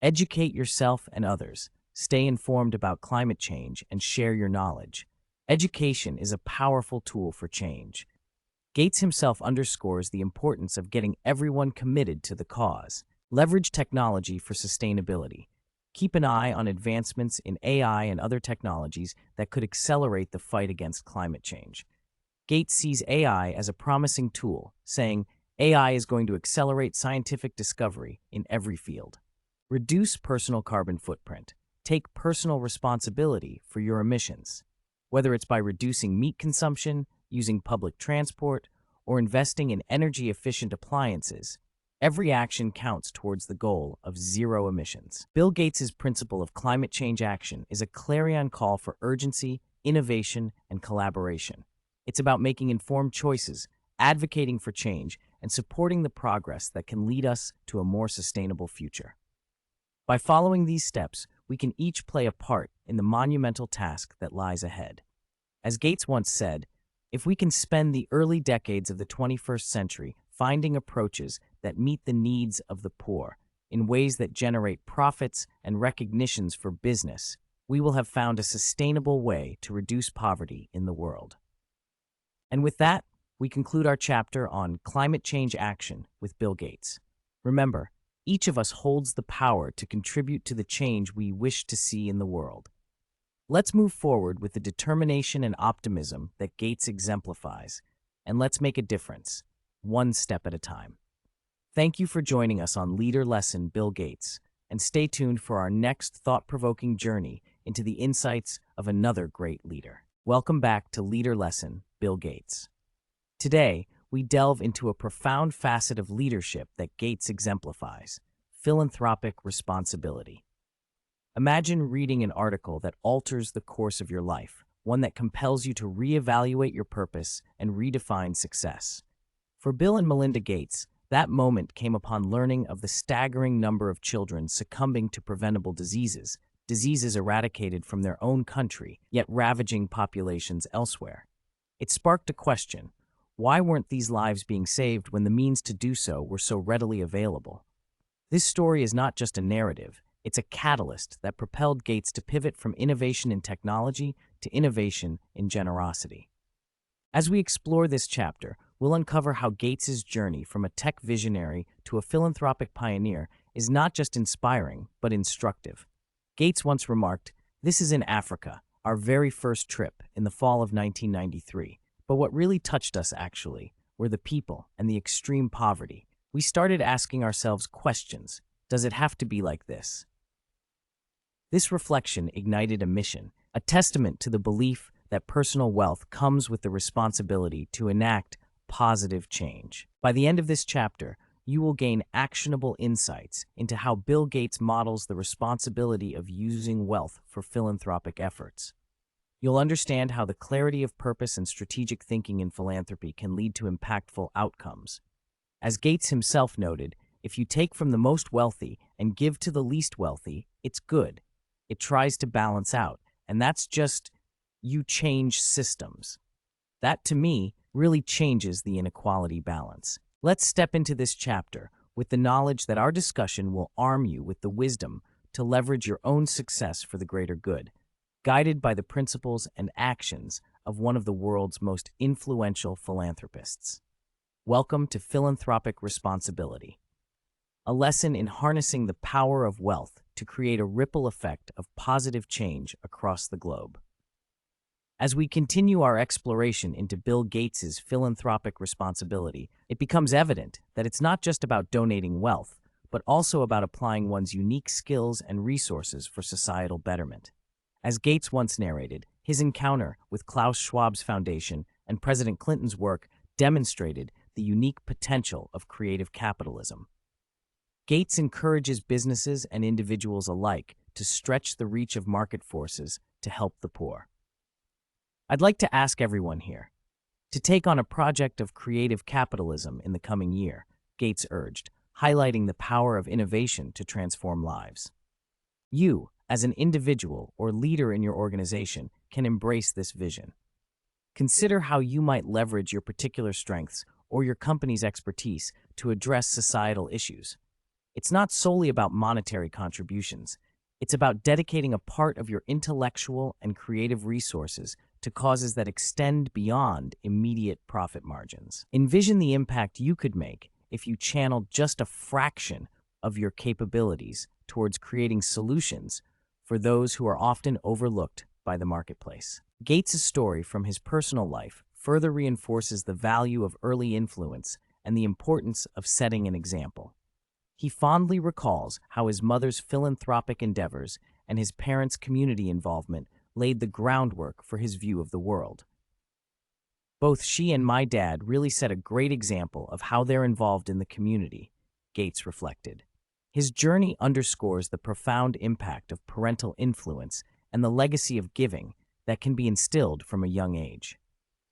Educate yourself and others. Stay informed about climate change and share your knowledge. Education is a powerful tool for change. Gates himself underscores the importance of getting everyone committed to the cause. Leverage technology for sustainability. Keep an eye on advancements in AI and other technologies that could accelerate the fight against climate change. Gates sees AI as a promising tool, saying, AI is going to accelerate scientific discovery in every field. Reduce personal carbon footprint. Take personal responsibility for your emissions. Whether it's by reducing meat consumption, using public transport, or investing in energy-efficient appliances, every action counts towards the goal of zero emissions. Bill Gates' principle of climate change action is a clarion call for urgency, innovation, and collaboration. It's about making informed choices, advocating for change, and supporting the progress that can lead us to a more sustainable future. By following these steps, we can each play a part in the monumental task that lies ahead. As Gates once said, if we can spend the early decades of the 21st century finding approaches that meet the needs of the poor in ways that generate profits and recognitions for business, we will have found a sustainable way to reduce poverty in the world. And with that, we conclude our chapter on climate change action with Bill Gates. Remember, each of us holds the power to contribute to the change we wish to see in the world. Let's move forward with the determination and optimism that Gates exemplifies, and let's make a difference, one step at a time. Thank you for joining us on Leader Lesson Bill Gates, and stay tuned for our next thought-provoking journey into the insights of another great leader. Welcome back to Leader Lesson Bill Gates. Today, we delve into a profound facet of leadership that Gates exemplifies: philanthropic responsibility. Imagine reading an article that alters the course of your life, one that compels you to reevaluate your purpose and redefine success. For Bill and Melinda Gates, that moment came upon learning of the staggering number of children succumbing to preventable diseases eradicated from their own country, yet ravaging populations elsewhere. It sparked a question: why weren't these lives being saved when the means to do so were so readily available? This story is not just a narrative, It's a catalyst that propelled Gates to pivot from innovation in technology to innovation in generosity. As we explore this chapter, we'll uncover how Gates's journey from a tech visionary to a philanthropic pioneer is not just inspiring, but instructive. Gates once remarked, "This is in Africa, our very first trip in the fall of 1993. But what really touched us, actually, were the people and the extreme poverty. We started asking ourselves questions. Does it have to be like this?" This reflection ignited a mission, a testament to the belief that personal wealth comes with the responsibility to enact positive change. By the end of this chapter, you will gain actionable insights into how Bill Gates models the responsibility of using wealth for philanthropic efforts. You'll understand how the clarity of purpose and strategic thinking in philanthropy can lead to impactful outcomes. As Gates himself noted, if you take from the most wealthy and give to the least wealthy, it's good. It tries to balance out, and that's just you change systems. That, to me, really changes the inequality balance. Let's step into this chapter with the knowledge that our discussion will arm you with the wisdom to leverage your own success for the greater good, guided by the principles and actions of one of the world's most influential philanthropists. Welcome to Philanthropic Responsibility, a lesson in harnessing the power of wealth to create a ripple effect of positive change across the globe. As we continue our exploration into Bill Gates's philanthropic responsibility, it becomes evident that it's not just about donating wealth, but also about applying one's unique skills and resources for societal betterment. As Gates once narrated, his encounter with Klaus Schwab's foundation and President Clinton's work demonstrated the unique potential of creative capitalism. Gates encourages businesses and individuals alike to stretch the reach of market forces to help the poor. I'd like to ask everyone here to take on a project of creative capitalism in the coming year, Gates urged, highlighting the power of innovation to transform lives. You, as an individual or leader in your organization, can embrace this vision. Consider how you might leverage your particular strengths or your company's expertise to address societal issues. It's not solely about monetary contributions. It's about dedicating a part of your intellectual and creative resources to causes that extend beyond immediate profit margins. Envision the impact you could make if you channeled just a fraction of your capabilities towards creating solutions for those who are often overlooked by the marketplace. Gates' story from his personal life further reinforces the value of early influence and the importance of setting an example. He fondly recalls how his mother's philanthropic endeavors and his parents' community involvement laid the groundwork for his view of the world. "Both she and my dad really set a great example of how they're involved in the community," Gates reflected. His journey underscores the profound impact of parental influence and the legacy of giving that can be instilled from a young age.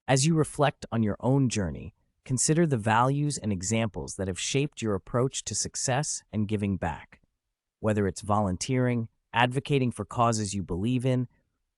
As you reflect on your own journey, consider the values and examples that have shaped your approach to success and giving back. Whether it's volunteering, advocating for causes you believe in,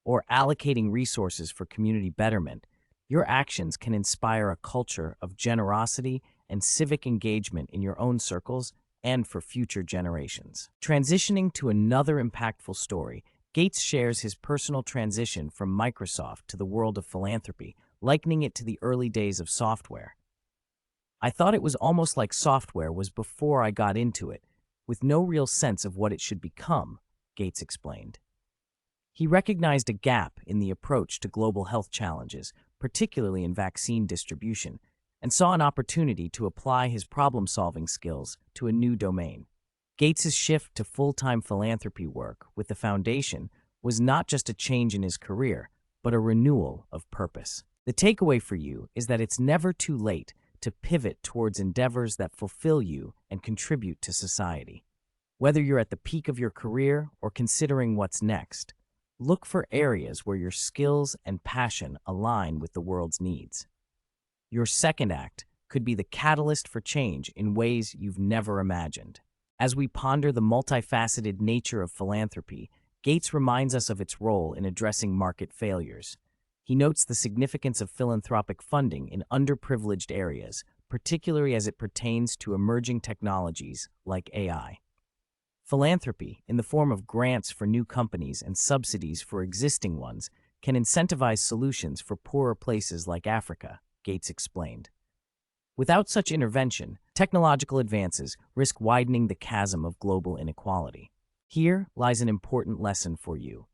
or allocating resources for community betterment, your actions can inspire a culture of generosity and civic engagement in your own circles and for future generations. Transitioning to another impactful story, Gates shares his personal transition from Microsoft to the world of philanthropy, likening it to the early days of software. "I thought it was almost like software was before I got into it, with no real sense of what it should become," Gates explained. He recognized a gap in the approach to global health challenges, particularly in vaccine distribution, and saw an opportunity to apply his problem-solving skills to a new domain. Gates's shift to full-time philanthropy work with the foundation was not just a change in his career, but a renewal of purpose. The takeaway for you is that it's never too late to pivot towards endeavors that fulfill you and contribute to society. Whether you're at the peak of your career or considering what's next, look for areas where your skills and passion align with the world's needs. Your second act could be the catalyst for change in ways you've never imagined. As we ponder the multifaceted nature of philanthropy, Gates reminds us of its role in addressing market failures. He notes the significance of philanthropic funding in underprivileged areas, particularly as it pertains to emerging technologies like AI. Philanthropy, in the form of grants for new companies and subsidies for existing ones, can incentivize solutions for poorer places like Africa, Gates explained. Without such intervention, technological advances risk widening the chasm of global inequality. Here lies an important lesson for you.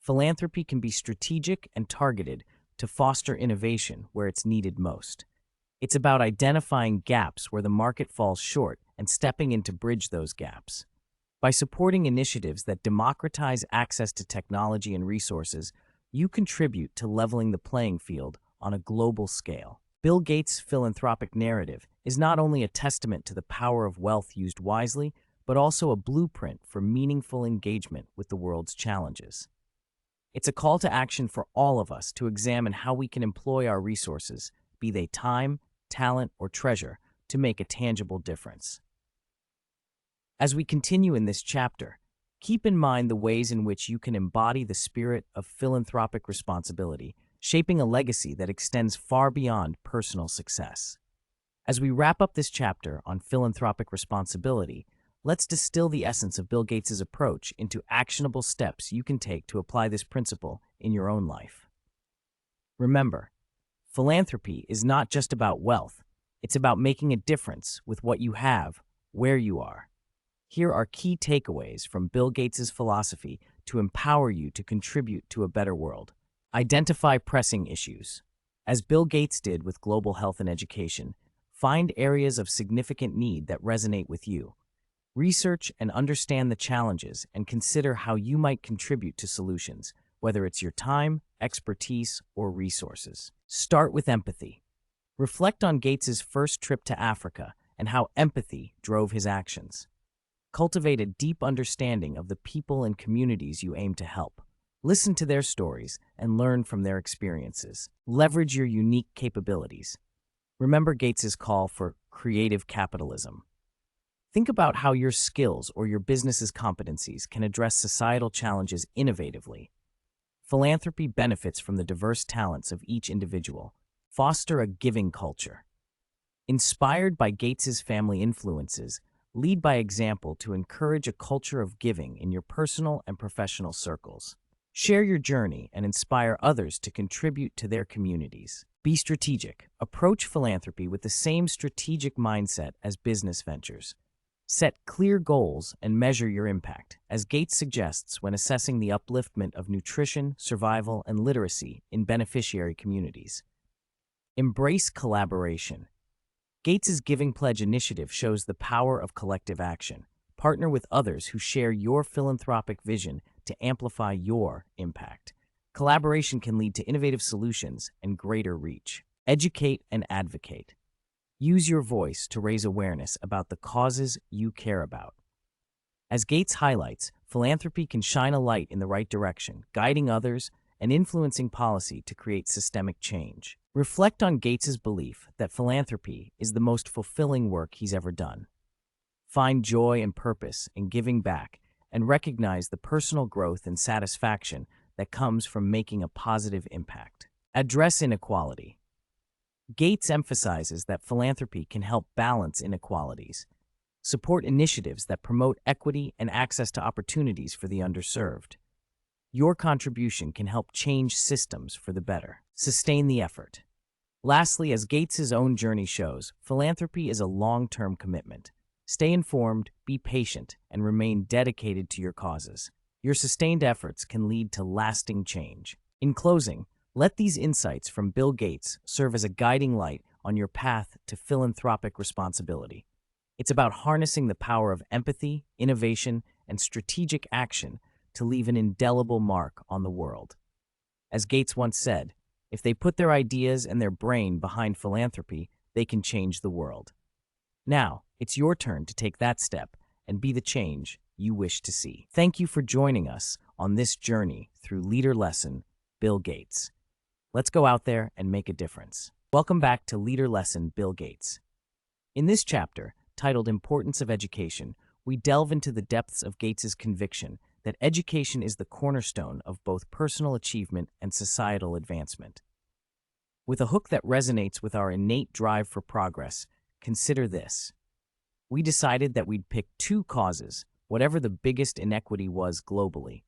Philanthropy can be strategic and targeted to foster innovation where it's needed most. It's about identifying gaps where the market falls short and stepping in to bridge those gaps. By supporting initiatives that democratize access to technology and resources, you contribute to leveling the playing field on a global scale. Bill Gates' philanthropic narrative is not only a testament to the power of wealth used wisely, but also a blueprint for meaningful engagement with the world's challenges. It's a call to action for all of us to examine how we can employ our resources, be they time, talent, or treasure, to make a tangible difference. As we continue in this chapter, keep in mind the ways in which you can embody the spirit of philanthropic responsibility, shaping a legacy that extends far beyond personal success. As we wrap up this chapter on philanthropic responsibility, let's distill the essence of Bill Gates' approach into actionable steps you can take to apply this principle in your own life. Remember, philanthropy is not just about wealth, it's about making a difference with what you have, where you are. Here are key takeaways from Bill Gates' philosophy to empower you to contribute to a better world. Identify pressing issues. As Bill Gates did with global health and education, find areas of significant need that resonate with you. Research and understand the challenges and consider how you might contribute to solutions, whether it's your time, expertise, or resources. Start with empathy. Reflect on Gates' first trip to Africa and how empathy drove his actions. Cultivate a deep understanding of the people and communities you aim to help. Listen to their stories and learn from their experiences. Leverage your unique capabilities. Remember Gates' call for creative capitalism. Think about how your skills or your business's competencies can address societal challenges innovatively. Philanthropy benefits from the diverse talents of each individual. Foster a giving culture. Inspired by Gates' family influences, lead by example to encourage a culture of giving in your personal and professional circles. Share your journey and inspire others to contribute to their communities. Be strategic. Approach philanthropy with the same strategic mindset as business ventures. Set clear goals and measure your impact, as Gates suggests when assessing the upliftment of nutrition, survival, and literacy in beneficiary communities. Embrace collaboration. Gates' Giving Pledge initiative shows the power of collective action. Partner with others who share your philanthropic vision to amplify your impact. Collaboration can lead to innovative solutions and greater reach. Educate and advocate. Use your voice to raise awareness about the causes you care about. As Gates highlights, philanthropy can shine a light in the right direction, guiding others and influencing policy to create systemic change. Reflect on Gates' belief that philanthropy is the most fulfilling work he's ever done. Find joy and purpose in giving back and recognize the personal growth and satisfaction that comes from making a positive impact. Address inequality. Gates emphasizes that philanthropy can help balance inequalities. Support initiatives that promote equity and access to opportunities for the underserved. Your contribution can help change systems for the better. Sustain the effort. Lastly, as Gates' own journey shows, philanthropy is a long-term commitment. Stay informed, be patient, and remain dedicated to your causes. Your sustained efforts can lead to lasting change. In closing, let these insights from Bill Gates serve as a guiding light on your path to philanthropic responsibility. It's about harnessing the power of empathy, innovation, and strategic action to leave an indelible mark on the world. As Gates once said, if they put their ideas and their brain behind philanthropy, they can change the world. Now, it's your turn to take that step and be the change you wish to see. Thank you for joining us on this journey through Leader Lesson, Bill Gates. Let's go out there and make a difference. Welcome back to Leader Lesson, Bill Gates. In this chapter, titled Importance of Education, we delve into the depths of Gates' conviction that education is the cornerstone of both personal achievement and societal advancement. With a hook that resonates with our innate drive for progress, consider this. We decided that we'd pick two causes, whatever the biggest inequity was globally.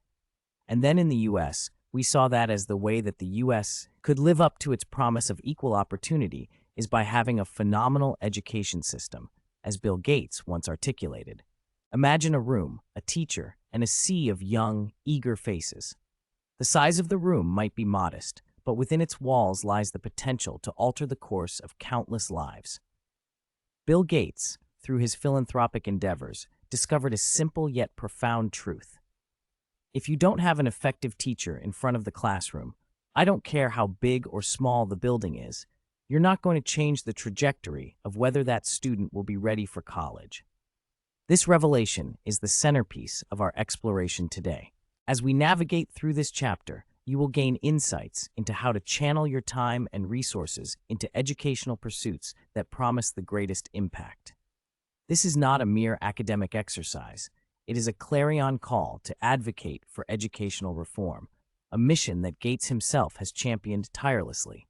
And then in the US, we saw that as the way that the US could live up to its promise of equal opportunity is by having a phenomenal education system, as Bill Gates once articulated. Imagine a room, a teacher, and a sea of young, eager faces. The size of the room might be modest, but within its walls lies the potential to alter the course of countless lives. Bill Gates, through his philanthropic endeavors, discovered a simple yet profound truth. If you don't have an effective teacher in front of the classroom, I don't care how big or small the building is, you're not going to change the trajectory of whether that student will be ready for college. This revelation is the centerpiece of our exploration today. As we navigate through this chapter, you will gain insights into how to channel your time and resources into educational pursuits that promise the greatest impact. This is not a mere academic exercise. It is a clarion call to advocate for educational reform, a mission that Gates himself has championed tirelessly.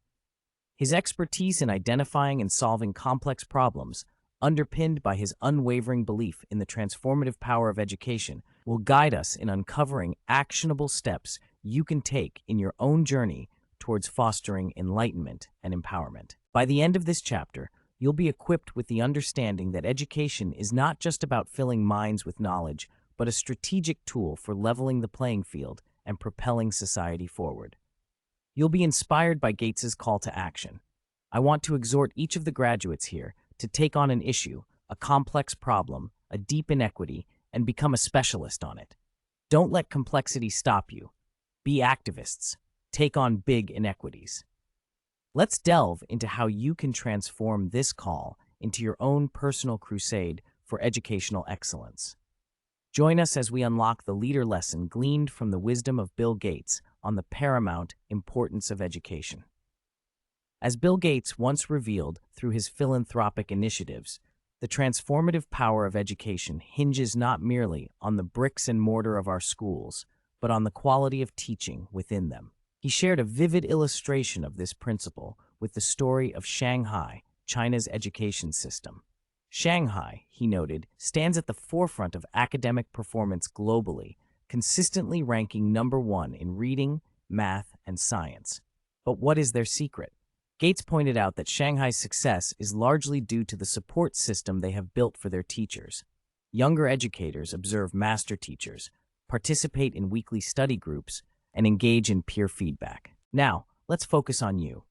His expertise in identifying and solving complex problems, underpinned by his unwavering belief in the transformative power of education, will guide us in uncovering actionable steps you can take in your own journey towards fostering enlightenment and empowerment. By the end of this chapter, you'll be equipped with the understanding that education is not just about filling minds with knowledge, but a strategic tool for leveling the playing field and propelling society forward. You'll be inspired by Gates's call to action. I want to exhort each of the graduates here to take on an issue, a complex problem, a deep inequity, and become a specialist on it. Don't let complexity stop you. Be activists. Take on big inequities. Let's delve into how you can transform this call into your own personal crusade for educational excellence. Join us as we unlock the leader lesson gleaned from the wisdom of Bill Gates on the paramount importance of education. As Bill Gates once revealed through his philanthropic initiatives, the transformative power of education hinges not merely on the bricks and mortar of our schools, but on the quality of teaching within them. He shared a vivid illustration of this principle with the story of Shanghai, China's education system. Shanghai, he noted, stands at the forefront of academic performance globally, consistently ranking #1 in reading, math, and science. But what is their secret? Gates pointed out that Shanghai's success is largely due to the support system they have built for their teachers. Younger educators observe master teachers, participate in weekly study groups, and engage in peer feedback. Now, let's focus on you.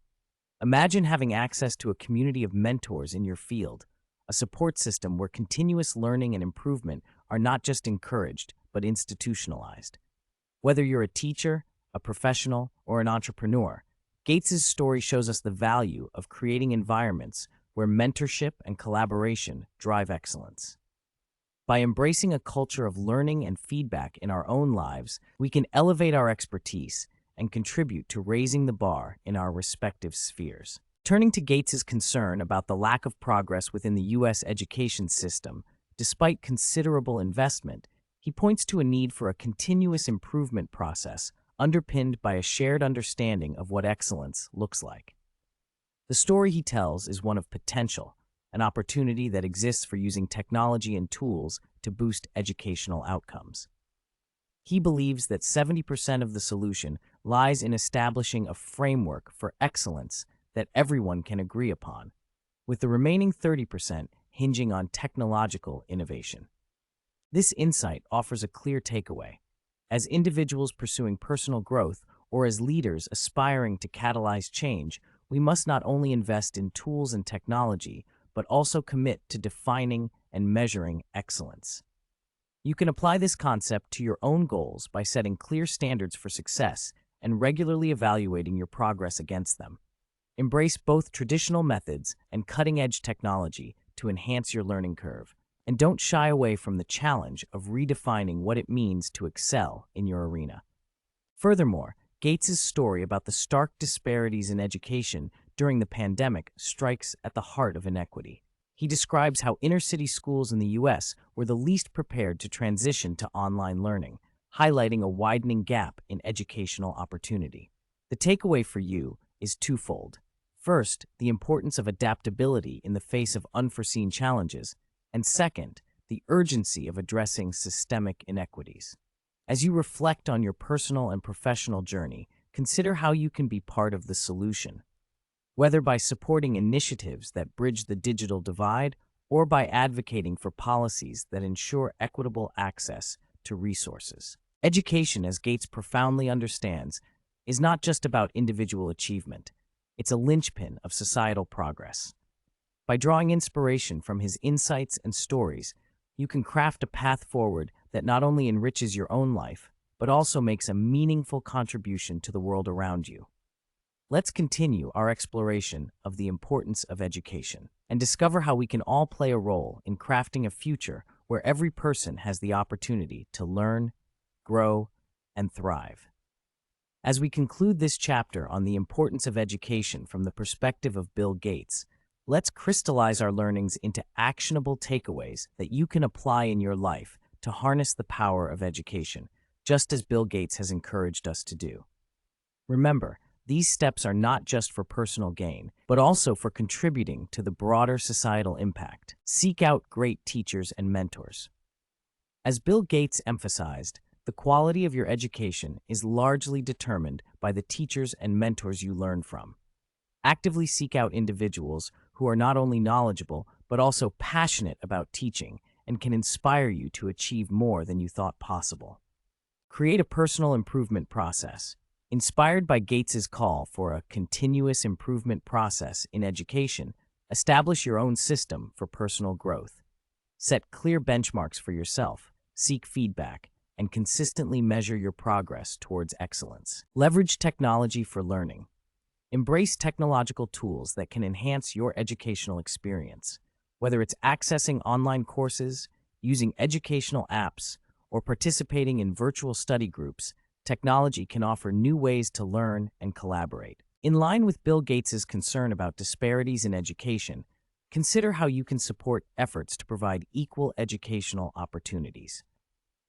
Imagine having access to a community of mentors in your field, a support system where continuous learning and improvement are not just encouraged, but institutionalized. Whether you're a teacher, a professional, or an entrepreneur, Gates's story shows us the value of creating environments where mentorship and collaboration drive excellence. By embracing a culture of learning and feedback in our own lives, we can elevate our expertise and contribute to raising the bar in our respective spheres. Turning to Gates's concern about the lack of progress within the U.S. education system, despite considerable investment, he points to a need for a continuous improvement process underpinned by a shared understanding of what excellence looks like. The story he tells is one of potential, an opportunity that exists for using technology and tools to boost educational outcomes. He believes that 70% of the solution lies in establishing a framework for excellence that everyone can agree upon, with the remaining 30% hinging on technological innovation. This insight offers a clear takeaway. As individuals pursuing personal growth or as leaders aspiring to catalyze change, we must not only invest in tools and technology, but also commit to defining and measuring excellence. You can apply this concept to your own goals by setting clear standards for success and regularly evaluating your progress against them. Embrace both traditional methods and cutting-edge technology to enhance your learning curve, and don't shy away from the challenge of redefining what it means to excel in your arena. Furthermore, Gates's story about the stark disparities in education during the pandemic strikes at the heart of inequity. He describes how inner-city schools in the U.S. were the least prepared to transition to online learning, highlighting a widening gap in educational opportunity. The takeaway for you is twofold. First, the importance of adaptability in the face of unforeseen challenges, and second, the urgency of addressing systemic inequities. As you reflect on your personal and professional journey, consider how you can be part of the solution, whether by supporting initiatives that bridge the digital divide or by advocating for policies that ensure equitable access to resources. Education, as Gates profoundly understands, is not just about individual achievement. It's a linchpin of societal progress. By drawing inspiration from his insights and stories, you can craft a path forward that not only enriches your own life, but also makes a meaningful contribution to the world around you. Let's continue our exploration of the importance of education and discover how we can all play a role in crafting a future where every person has the opportunity to learn, grow, and thrive. As we conclude this chapter on the importance of education from the perspective of Bill Gates, let's crystallize our learnings into actionable takeaways that you can apply in your life to harness the power of education, just as Bill Gates has encouraged us to do. Remember, these steps are not just for personal gain, but also for contributing to the broader societal impact. Seek out great teachers and mentors. As Bill Gates emphasized, the quality of your education is largely determined by the teachers and mentors you learn from. Actively seek out individuals who are not only knowledgeable, but also passionate about teaching and can inspire you to achieve more than you thought possible. Create a personal improvement process. Inspired by Gates's call for a continuous improvement process in education, establish your own system for personal growth. Set clear benchmarks for yourself, seek feedback, and consistently measure your progress towards excellence. Leverage technology for learning. Embrace technological tools that can enhance your educational experience. Whether it's accessing online courses, using educational apps, or participating in virtual study groups, technology can offer new ways to learn and collaborate. In line with Bill Gates's concern about disparities in education, consider how you can support efforts to provide equal educational opportunities.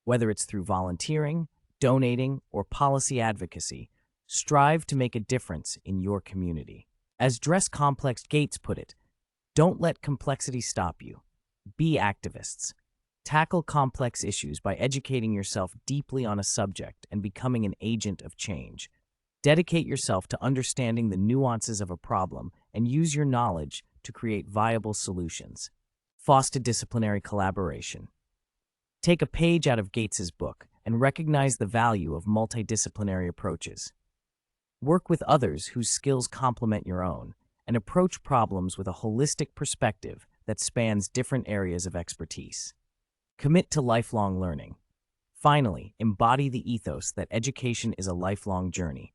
Whether it's through volunteering, donating, or policy advocacy, strive to make a difference in your community. As Dress Complex Gates put it, don't let complexity stop you. Be activists. Tackle complex issues by educating yourself deeply on a subject and becoming an agent of change. Dedicate yourself to understanding the nuances of a problem and use your knowledge to create viable solutions. Foster disciplinary collaboration. Take a page out of Gates's book and recognize the value of multidisciplinary approaches. Work with others whose skills complement your own, and approach problems with a holistic perspective that spans different areas of expertise. Commit to lifelong learning. Finally, embody the ethos that education is a lifelong journey.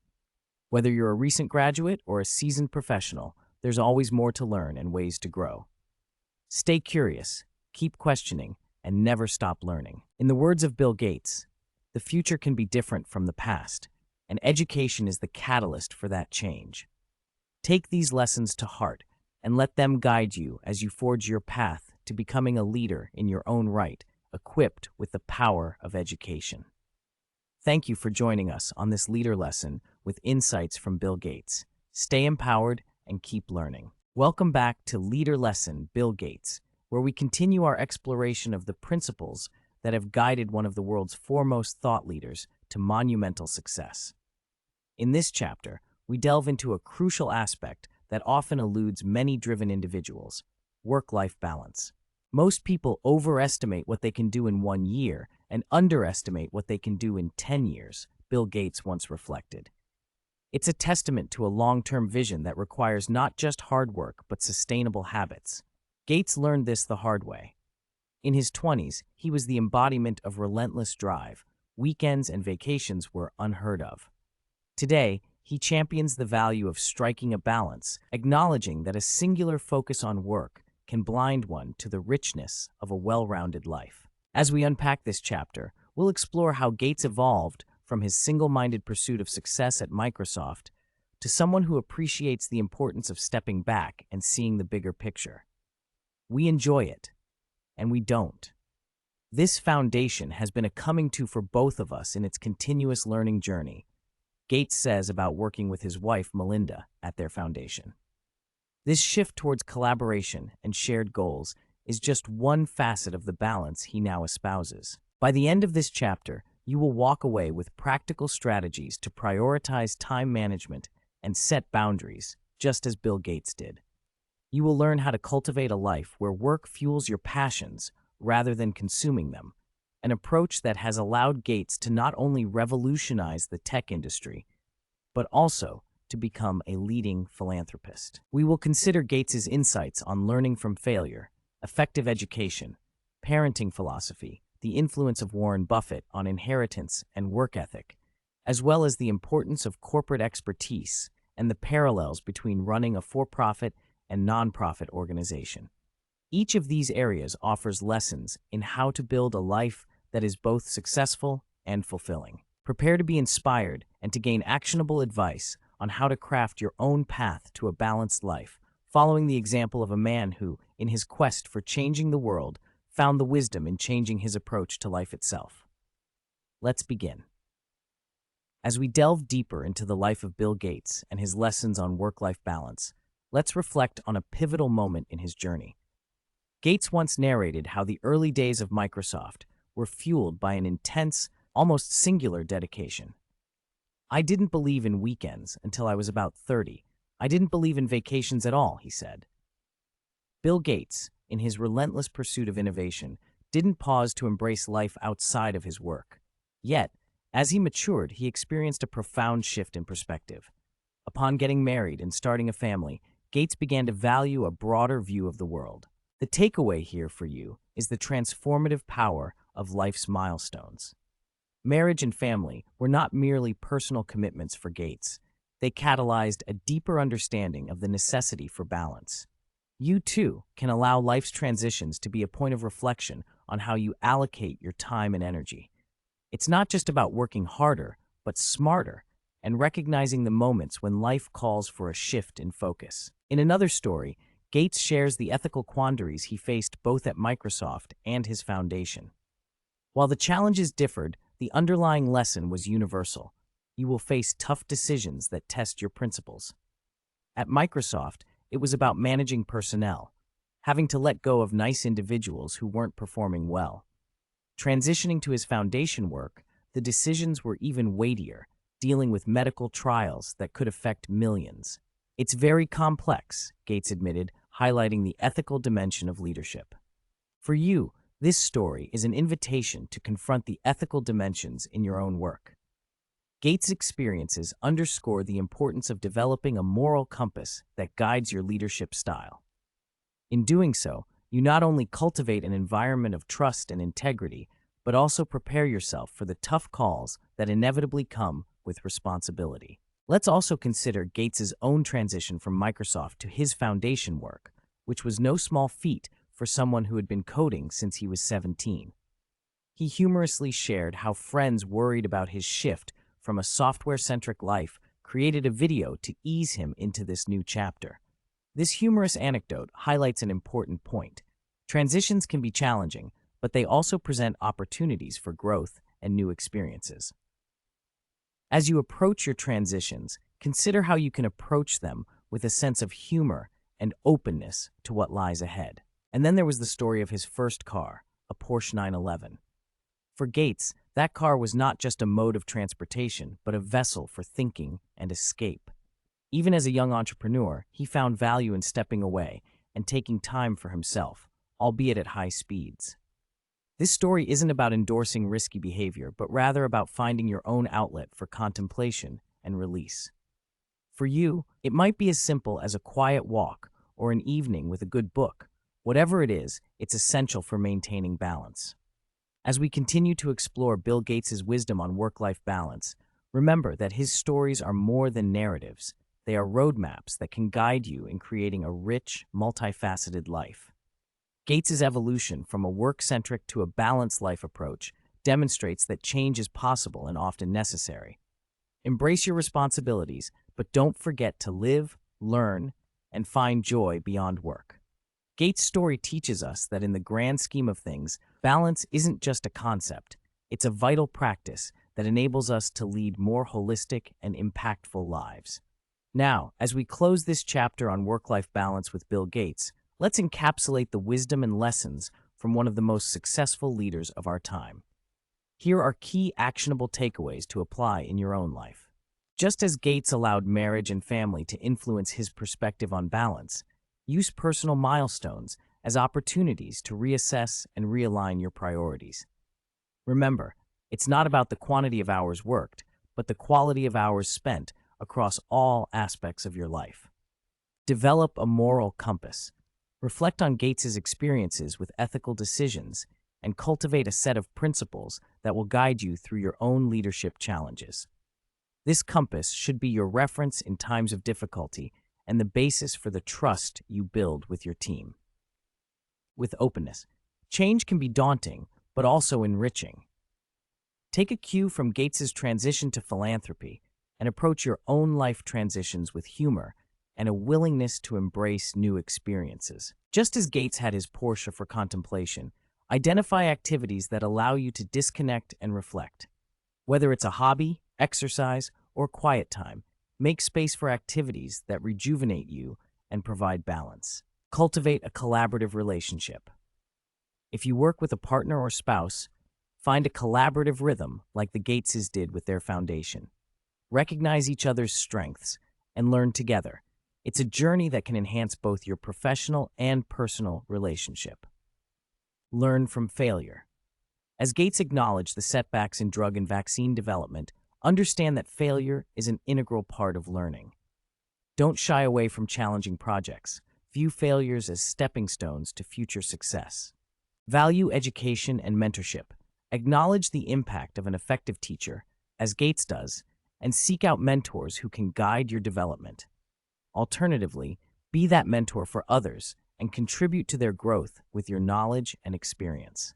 Whether you're a recent graduate or a seasoned professional, there's always more to learn and ways to grow. Stay curious, keep questioning, and never stop learning. In the words of Bill Gates, the future can be different from the past, and education is the catalyst for that change. Take these lessons to heart and let them guide you as you forge your path to becoming a leader in your own right, equipped with the power of education. Thank you for joining us on this leader lesson with insights from Bill Gates. Stay empowered and keep learning. Welcome back to Leader Lesson Bill Gates, where we continue our exploration of the principles that have guided one of the world's foremost thought leaders to monumental success. In this chapter, we delve into a crucial aspect that often eludes many driven individuals: work-life balance. Most people overestimate what they can do in 1 year and underestimate what they can do in 10 years, Bill Gates once reflected. It's a testament to a long-term vision that requires not just hard work, but sustainable habits. Gates learned this the hard way. In his 20s, he was the embodiment of relentless drive. Weekends and vacations were unheard of. Today, he champions the value of striking a balance, acknowledging that a singular focus on work can blind one to the richness of a well-rounded life. As we unpack this chapter, we'll explore how Gates evolved from his single-minded pursuit of success at Microsoft to someone who appreciates the importance of stepping back and seeing the bigger picture. We enjoy it, and we don't. This foundation has been a coming-to for both of us in its continuous learning journey, Gates says about working with his wife, Melinda, at their foundation. This shift towards collaboration and shared goals is just one facet of the balance he now espouses. By the end of this chapter, you will walk away with practical strategies to prioritize time management and set boundaries, just as Bill Gates did. You will learn how to cultivate a life where work fuels your passions rather than consuming them, an approach that has allowed Gates to not only revolutionize the tech industry, but also to become a leading philanthropist. We will consider Gates's insights on learning from failure, effective education, parenting philosophy, the influence of Warren Buffett on inheritance and work ethic, as well as the importance of corporate expertise and the parallels between running a for-profit and nonprofit organization. Each of these areas offers lessons in how to build a life that is both successful and fulfilling. Prepare to be inspired and to gain actionable advice on how to craft your own path to a balanced life, following the example of a man who, in his quest for changing the world, found the wisdom in changing his approach to life itself. Let's begin. As we delve deeper into the life of Bill Gates and his lessons on work-life balance, let's reflect on a pivotal moment in his journey. Gates once narrated how the early days of Microsoft were fueled by an intense, almost singular dedication. "I didn't believe in weekends until I was about 30. I didn't believe in vacations at all," he said. Bill Gates, in his relentless pursuit of innovation, didn't pause to embrace life outside of his work. Yet, as he matured, he experienced a profound shift in perspective. Upon getting married and starting a family, Gates began to value a broader view of the world. The takeaway here for you is the transformative power of life's milestones. Marriage and family were not merely personal commitments for Gates. They catalyzed a deeper understanding of the necessity for balance. You, too, can allow life's transitions to be a point of reflection on how you allocate your time and energy. It's not just about working harder, but smarter, and recognizing the moments when life calls for a shift in focus. In another story, Gates shares the ethical quandaries he faced both at Microsoft and his foundation. While the challenges differed, the underlying lesson was universal. You will face tough decisions that test your principles. At Microsoft, it was about managing personnel, having to let go of nice individuals who weren't performing well. Transitioning to his foundation work, the decisions were even weightier, dealing with medical trials that could affect millions. "It's very complex," Gates admitted, highlighting the ethical dimension of leadership. For you, this story is an invitation to confront the ethical dimensions in your own work. Gates' experiences underscore the importance of developing a moral compass that guides your leadership style. In doing so, you not only cultivate an environment of trust and integrity, but also prepare yourself for the tough calls that inevitably come with responsibility. Let's also consider Gates' own transition from Microsoft to his foundation work, which was no small feat for someone who had been coding since he was 17. He humorously shared how friends worried about his shift from a software-centric life created a video to ease him into this new chapter. This humorous anecdote highlights an important point. Transitions can be challenging, but they also present opportunities for growth and new experiences. As you approach your transitions, consider how you can approach them with a sense of humor and openness to what lies ahead. And then there was the story of his first car, a Porsche 911. For Gates, that car was not just a mode of transportation, but a vessel for thinking and escape. Even as a young entrepreneur, he found value in stepping away and taking time for himself, albeit at high speeds. This story isn't about endorsing risky behavior, but rather about finding your own outlet for contemplation and release. For you, it might be as simple as a quiet walk or an evening with a good book. Whatever it is, it's essential for maintaining balance. As we continue to explore Bill Gates' wisdom on work-life balance, remember that his stories are more than narratives. They are roadmaps that can guide you in creating a rich, multifaceted life. Gates' evolution from a work-centric to a balanced life approach demonstrates that change is possible and often necessary. Embrace your responsibilities, but don't forget to live, learn, and find joy beyond work. Gates' story teaches us that in the grand scheme of things, balance isn't just a concept. It's a vital practice that enables us to lead more holistic and impactful lives. Now, as we close this chapter on work-life balance with Bill Gates, let's encapsulate the wisdom and lessons from one of the most successful leaders of our time. Here are key actionable takeaways to apply in your own life. Just as Gates allowed marriage and family to influence his perspective on balance, use personal milestones as opportunities to reassess and realign your priorities. Remember, it's not about the quantity of hours worked, but the quality of hours spent across all aspects of your life. Develop a moral compass. Reflect on Gates's experiences with ethical decisions and cultivate a set of principles that will guide you through your own leadership challenges. This compass should be your reference in times of difficulty and the basis for the trust you build with your team. With openness, change can be daunting, but also enriching. Take a cue from Gates's transition to philanthropy and approach your own life transitions with humor and a willingness to embrace new experiences. Just as Gates had his Porsche for contemplation, identify activities that allow you to disconnect and reflect. Whether it's a hobby, exercise, or quiet time, make space for activities that rejuvenate you and provide balance. Cultivate a collaborative relationship. If you work with a partner or spouse, find a collaborative rhythm like the Gateses did with their foundation. Recognize each other's strengths and learn together. It's a journey that can enhance both your professional and personal relationship. Learn from failure. As Gates acknowledged the setbacks in drug and vaccine development, understand that failure is an integral part of learning. Don't shy away from challenging projects. View failures as stepping stones to future success. Value education and mentorship. Acknowledge the impact of an effective teacher, as Gates does, and seek out mentors who can guide your development. Alternatively, be that mentor for others and contribute to their growth with your knowledge and experience.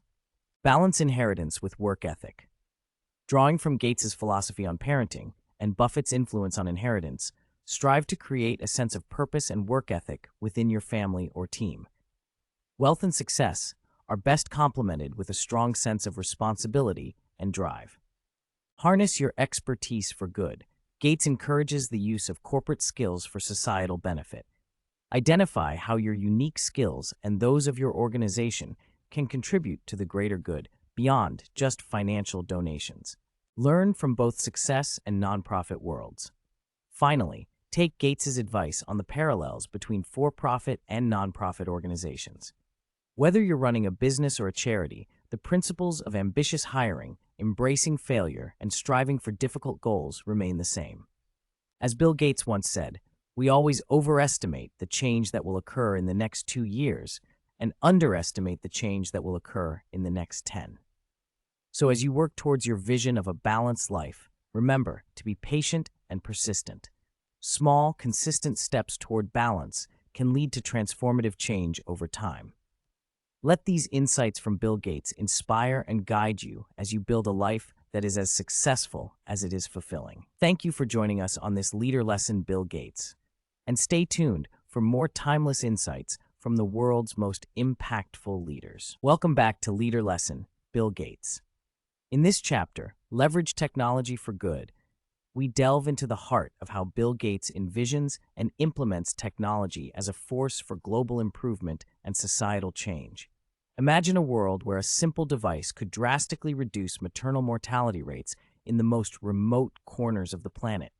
Balance inheritance with work ethic. Drawing from Gates's philosophy on parenting and Buffett's influence on inheritance, strive to create a sense of purpose and work ethic within your family or team. Wealth and success are best complemented with a strong sense of responsibility and drive. Harness your expertise for good. Gates encourages the use of corporate skills for societal benefit. Identify how your unique skills and those of your organization can contribute to the greater good beyond just financial donations. Learn from both success and nonprofit worlds. Finally, take Gates's advice on the parallels between for-profit and nonprofit organizations. Whether you're running a business or a charity, the principles of ambitious hiring, embracing failure, and striving for difficult goals remain the same. As Bill Gates once said, we always overestimate the change that will occur in the next 2 years and underestimate the change that will occur in the next 10. So as you work towards your vision of a balanced life, remember to be patient and persistent. Small, consistent steps toward balance can lead to transformative change over time. Let these insights from Bill Gates inspire and guide you as you build a life that is as successful as it is fulfilling. Thank you for joining us on this leader lesson, Bill Gates. And stay tuned for more timeless insights from the world's most impactful leaders. Welcome back to Leader Lesson, Bill Gates. In this chapter, Leverage Technology for Good, we delve into the heart of how Bill Gates envisions and implements technology as a force for global improvement and societal change. Imagine a world where a simple device could drastically reduce maternal mortality rates in the most remote corners of the planet.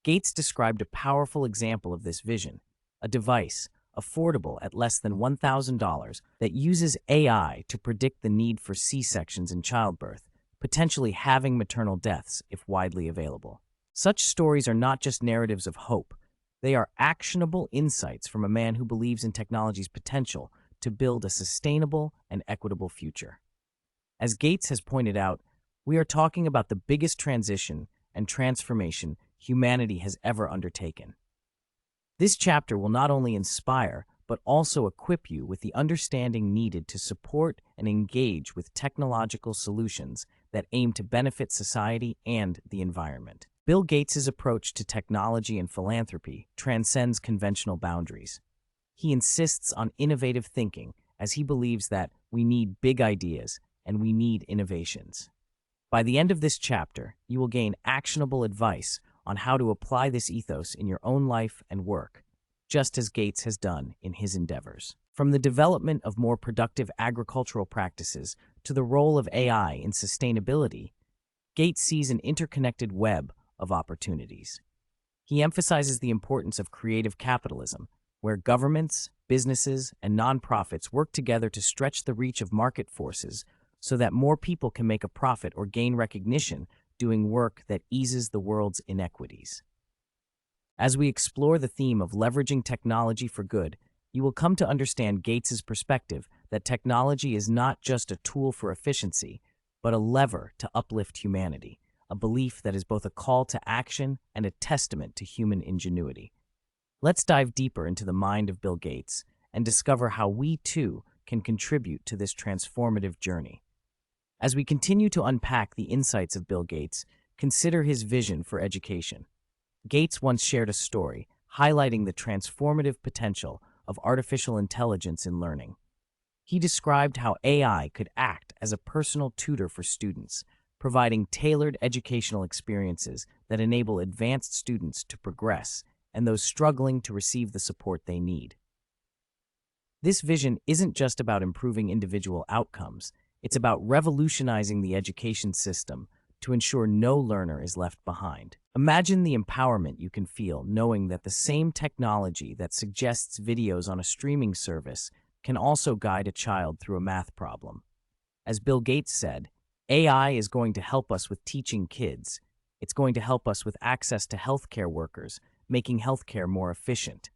Gates described a powerful example of this vision, a device, affordable at less than $1,000, that uses AI to predict the need for C-sections in childbirth, potentially halving maternal deaths if widely available. Such stories are not just narratives of hope. They are actionable insights from a man who believes in technology's potential to build a sustainable and equitable future. As Gates has pointed out, we are talking about the biggest transition and transformation humanity has ever undertaken. This chapter will not only inspire, but also equip you with the understanding needed to support and engage with technological solutions that aim to benefit society and the environment. Bill Gates's approach to technology and philanthropy transcends conventional boundaries. He insists on innovative thinking as he believes that we need big ideas and we need innovations. By the end of this chapter, you will gain actionable advice on how to apply this ethos in your own life and work, just as Gates has done in his endeavors. From the development of more productive agricultural practices to the role of AI in sustainability, Gates sees an interconnected web of opportunities. He emphasizes the importance of creative capitalism, where governments, businesses, and nonprofits work together to stretch the reach of market forces so that more people can make a profit or gain recognition doing work that eases the world's inequities. As we explore the theme of leveraging technology for good, you will come to understand Gates's perspective that technology is not just a tool for efficiency, but a lever to uplift humanity, a belief that is both a call to action and a testament to human ingenuity. Let's dive deeper into the mind of Bill Gates and discover how we, too, can contribute to this transformative journey. As we continue to unpack the insights of Bill Gates, consider his vision for education. Gates once shared a story highlighting the transformative potential of artificial intelligence in learning. He described how AI could act as a personal tutor for students, providing tailored educational experiences that enable advanced students to progress and those struggling to receive the support they need. This vision isn't just about improving individual outcomes, it's about revolutionizing the education system to ensure no learner is left behind. Imagine the empowerment you can feel knowing that the same technology that suggests videos on a streaming service can also guide a child through a math problem. As Bill Gates said, AI is going to help us with teaching kids. It's going to help us with access to healthcare workers, making healthcare more efficient.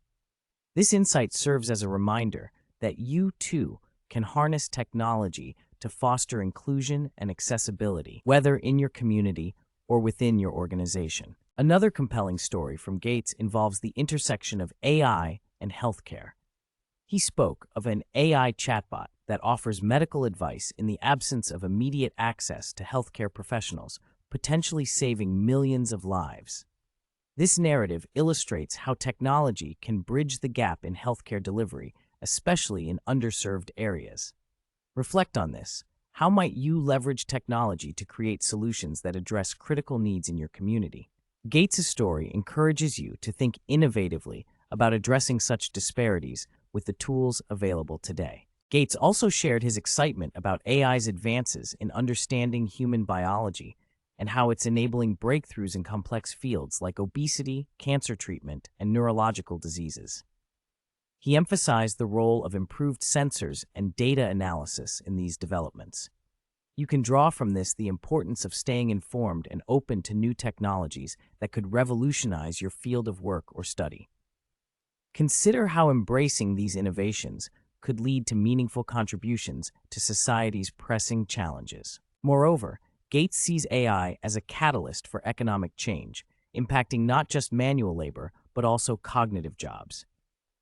This insight serves as a reminder that you, too, can harness technology to foster inclusion and accessibility, whether in your community or within your organization. Another compelling story from Gates involves the intersection of AI and healthcare. He spoke of an AI chatbot that offers medical advice in the absence of immediate access to healthcare professionals, potentially saving millions of lives. This narrative illustrates how technology can bridge the gap in healthcare delivery, especially in underserved areas. Reflect on this. How might you leverage technology to create solutions that address critical needs in your community? Gates' story encourages you to think innovatively about addressing such disparities with the tools available today. Gates also shared his excitement about AI's advances in understanding human biology and how it's enabling breakthroughs in complex fields like obesity, cancer treatment, and neurological diseases. He emphasized the role of improved sensors and data analysis in these developments. You can draw from this the importance of staying informed and open to new technologies that could revolutionize your field of work or study. Consider how embracing these innovations could lead to meaningful contributions to society's pressing challenges. Moreover, Gates sees AI as a catalyst for economic change, impacting not just manual labor, but also cognitive jobs.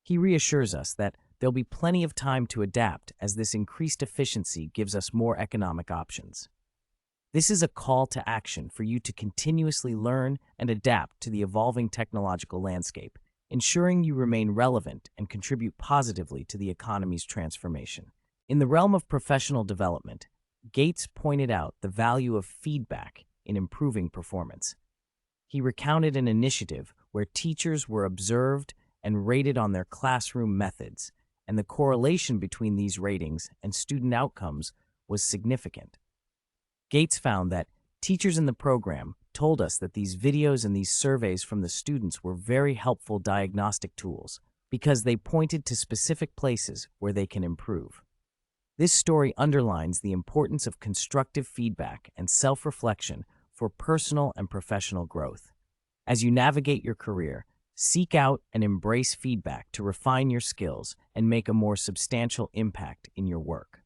He reassures us that there'll be plenty of time to adapt as this increased efficiency gives us more economic options. This is a call to action for you to continuously learn and adapt to the evolving technological landscape, ensuring you remain relevant and contribute positively to the economy's transformation. In the realm of professional development, Gates pointed out the value of feedback in improving performance. He recounted an initiative where teachers were observed and rated on their classroom methods, and the correlation between these ratings and student outcomes was significant. Gates found that teachers in the program told us that these videos and these surveys from the students were very helpful diagnostic tools because they pointed to specific places where they can improve. This story underlines the importance of constructive feedback and self-reflection for personal and professional growth. As you navigate your career, seek out and embrace feedback to refine your skills and make a more substantial impact in your work.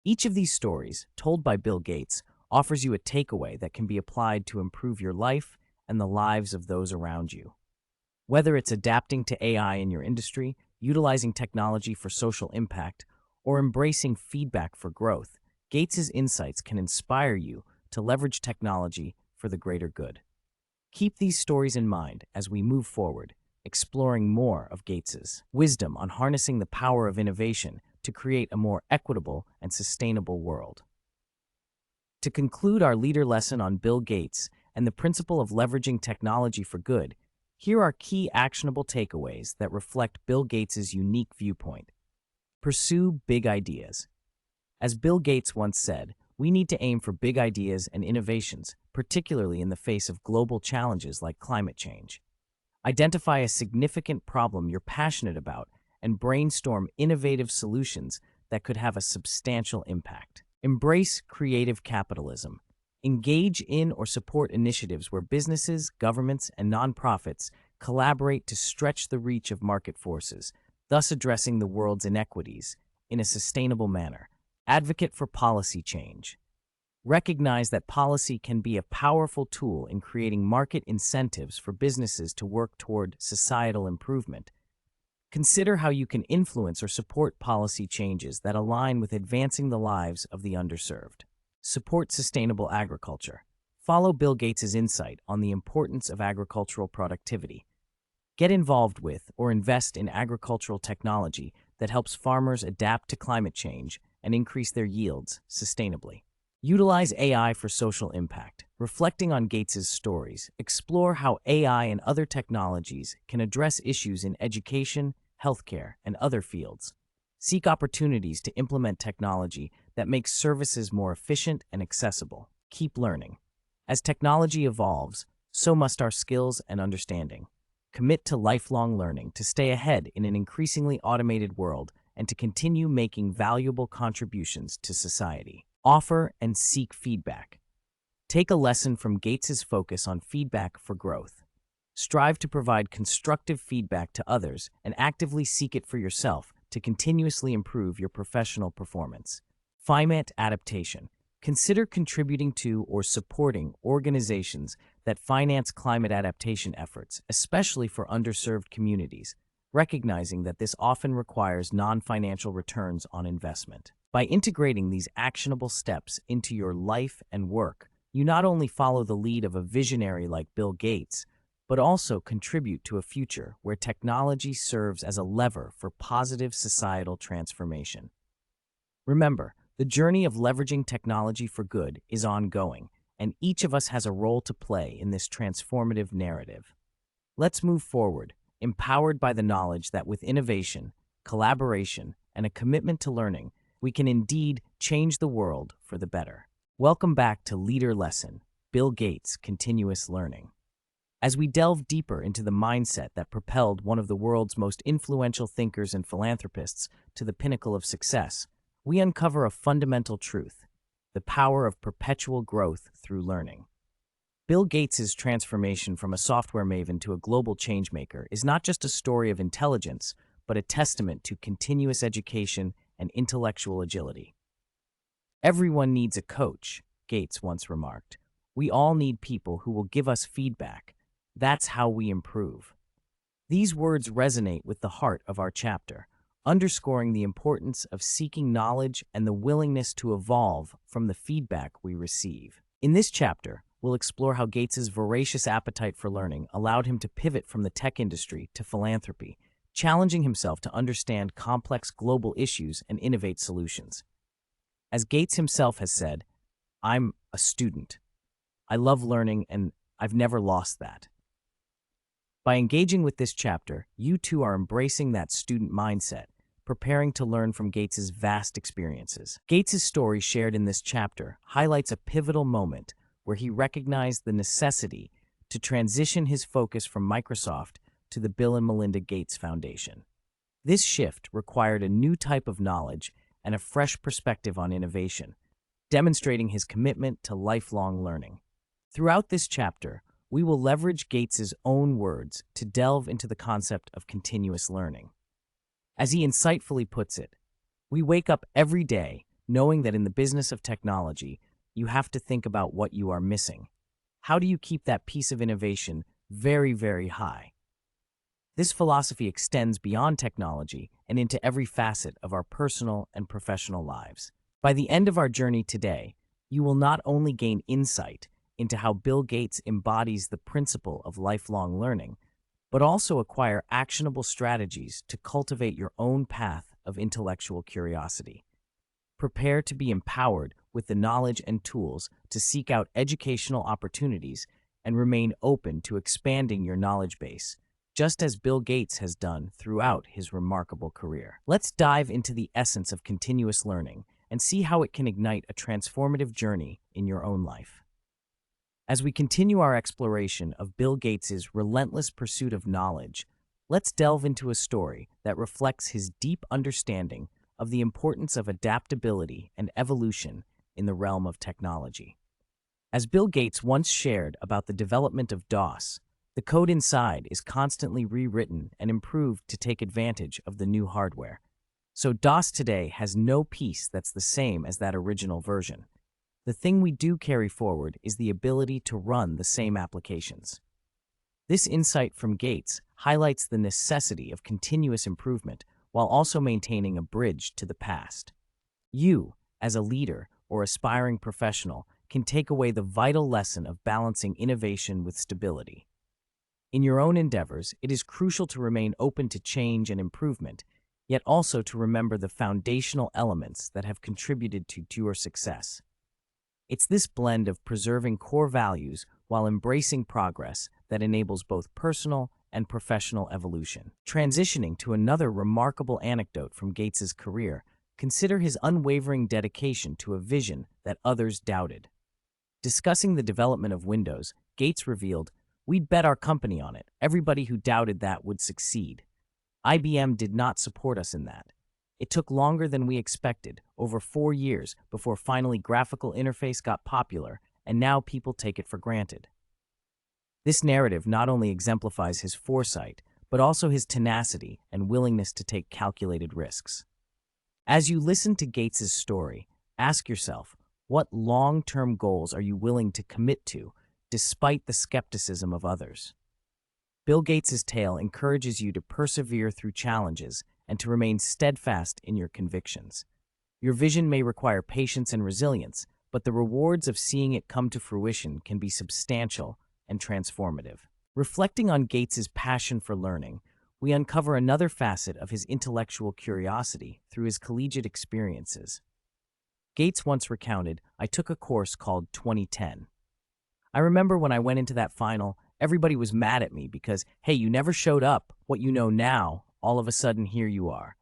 Each of these stories, told by Bill Gates, offers you a takeaway that can be applied to improve your life and the lives of those around you. Whether it's adapting to AI in your industry, utilizing technology for social impact, or embracing feedback for growth, Gates's insights can inspire you to leverage technology for the greater good. Keep these stories in mind as we move forward, exploring more of Gates's wisdom on harnessing the power of innovation to create a more equitable and sustainable world. To conclude our leader lesson on Bill Gates and the principle of leveraging technology for good, here are key actionable takeaways that reflect Bill Gates's unique viewpoint. Pursue big ideas. As Bill Gates once said, we need to aim for big ideas and innovations, particularly in the face of global challenges like climate change. Identify a significant problem you're passionate about and brainstorm innovative solutions that could have a substantial impact. Embrace creative capitalism. Engage in or support initiatives where businesses, governments, and nonprofits collaborate to stretch the reach of market forces, thus addressing the world's inequities in a sustainable manner. Advocate for policy change. Recognize that policy can be a powerful tool in creating market incentives for businesses to work toward societal improvement. Consider how you can influence or support policy changes that align with advancing the lives of the underserved. Support sustainable agriculture. Follow Bill Gates' insight on the importance of agricultural productivity. Get involved with or invest in agricultural technology that helps farmers adapt to climate change and increase their yields sustainably. Utilize AI for social impact. Reflecting on Gates' stories, explore how AI and other technologies can address issues in education, healthcare, and other fields. Seek opportunities to implement technology that makes services more efficient and accessible. Keep learning. As technology evolves, so must our skills and understanding. Commit to lifelong learning to stay ahead in an increasingly automated world and to continue making valuable contributions to society. Offer and seek feedback. Take a lesson from Gates' focus on feedback for growth. Strive to provide constructive feedback to others and actively seek it for yourself to continuously improve your professional performance. Climate adaptation. Consider contributing to or supporting organizations that finance climate adaptation efforts, especially for underserved communities, recognizing that this often requires non-financial returns on investment. By integrating these actionable steps into your life and work, you not only follow the lead of a visionary like Bill Gates, but also contribute to a future where technology serves as a lever for positive societal transformation. Remember, the journey of leveraging technology for good is ongoing, and each of us has a role to play in this transformative narrative. Let's move forward, empowered by the knowledge that with innovation, collaboration, and a commitment to learning, we can indeed change the world for the better. Welcome back to Leader Lesson, Bill Gates' Continuous Learning. As we delve deeper into the mindset that propelled one of the world's most influential thinkers and philanthropists to the pinnacle of success, we uncover a fundamental truth: the power of perpetual growth through learning. Bill Gates' transformation from a software maven to a global changemaker is not just a story of intelligence, but a testament to continuous education and intellectual agility. Everyone needs a coach, Gates once remarked. We all need people who will give us feedback. That's how we improve. These words resonate with the heart of our chapter, underscoring the importance of seeking knowledge and the willingness to evolve from the feedback we receive. In this chapter, we'll explore how Gates' voracious appetite for learning allowed him to pivot from the tech industry to philanthropy, challenging himself to understand complex global issues and innovate solutions. As Gates himself has said, "I'm a student. I love learning and I've never lost that." By engaging with this chapter, you too are embracing that student mindset, preparing to learn from Gates' vast experiences. Gates' story shared in this chapter highlights a pivotal moment where he recognized the necessity to transition his focus from Microsoft to the Bill and Melinda Gates Foundation. This shift required a new type of knowledge and a fresh perspective on innovation, demonstrating his commitment to lifelong learning. Throughout this chapter, we will leverage Gates' own words to delve into the concept of continuous learning. As he insightfully puts it, we wake up every day knowing that in the business of technology, you have to think about what you are missing. How do you keep that piece of innovation very, very high? This philosophy extends beyond technology and into every facet of our personal and professional lives. By the end of our journey today, you will not only gain insight into how Bill Gates embodies the principle of lifelong learning, but also acquire actionable strategies to cultivate your own path of intellectual curiosity. Prepare to be empowered with the knowledge and tools to seek out educational opportunities and remain open to expanding your knowledge base, just as Bill Gates has done throughout his remarkable career. Let's dive into the essence of continuous learning and see how it can ignite a transformative journey in your own life. As we continue our exploration of Bill Gates's relentless pursuit of knowledge, let's delve into a story that reflects his deep understanding of the importance of adaptability and evolution in the realm of technology. As Bill Gates once shared about the development of DOS, the code inside is constantly rewritten and improved to take advantage of the new hardware. So DOS today has no piece that's the same as that original version. The thing we do carry forward is the ability to run the same applications. This insight from Gates highlights the necessity of continuous improvement while also maintaining a bridge to the past. You, as a leader or aspiring professional, can take away the vital lesson of balancing innovation with stability. In your own endeavors, it is crucial to remain open to change and improvement, yet also to remember the foundational elements that have contributed to your success. It's this blend of preserving core values while embracing progress that enables both personal and professional evolution. Transitioning to another remarkable anecdote from Gates's career, consider his unwavering dedication to a vision that others doubted. Discussing the development of Windows, Gates revealed, "We'd bet our company on it. Everybody who doubted that would succeed. IBM did not support us in that. It took longer than we expected, over 4 years, before finally graphical interface got popular, and now people take it for granted." This narrative not only exemplifies his foresight, but also his tenacity and willingness to take calculated risks. As you listen to Gates's story, ask yourself, what long-term goals are you willing to commit to, despite the skepticism of others? Bill Gates's tale encourages you to persevere through challenges and to remain steadfast in your convictions. Your vision may require patience and resilience, but the rewards of seeing it come to fruition can be substantial and transformative. Reflecting on Gates's passion for learning, we uncover another facet of his intellectual curiosity through his collegiate experiences. Gates once recounted, "I took a course called 2010. I remember when I went into that final, everybody was mad at me because, hey, you never showed up. What you know now, all of a sudden here you are."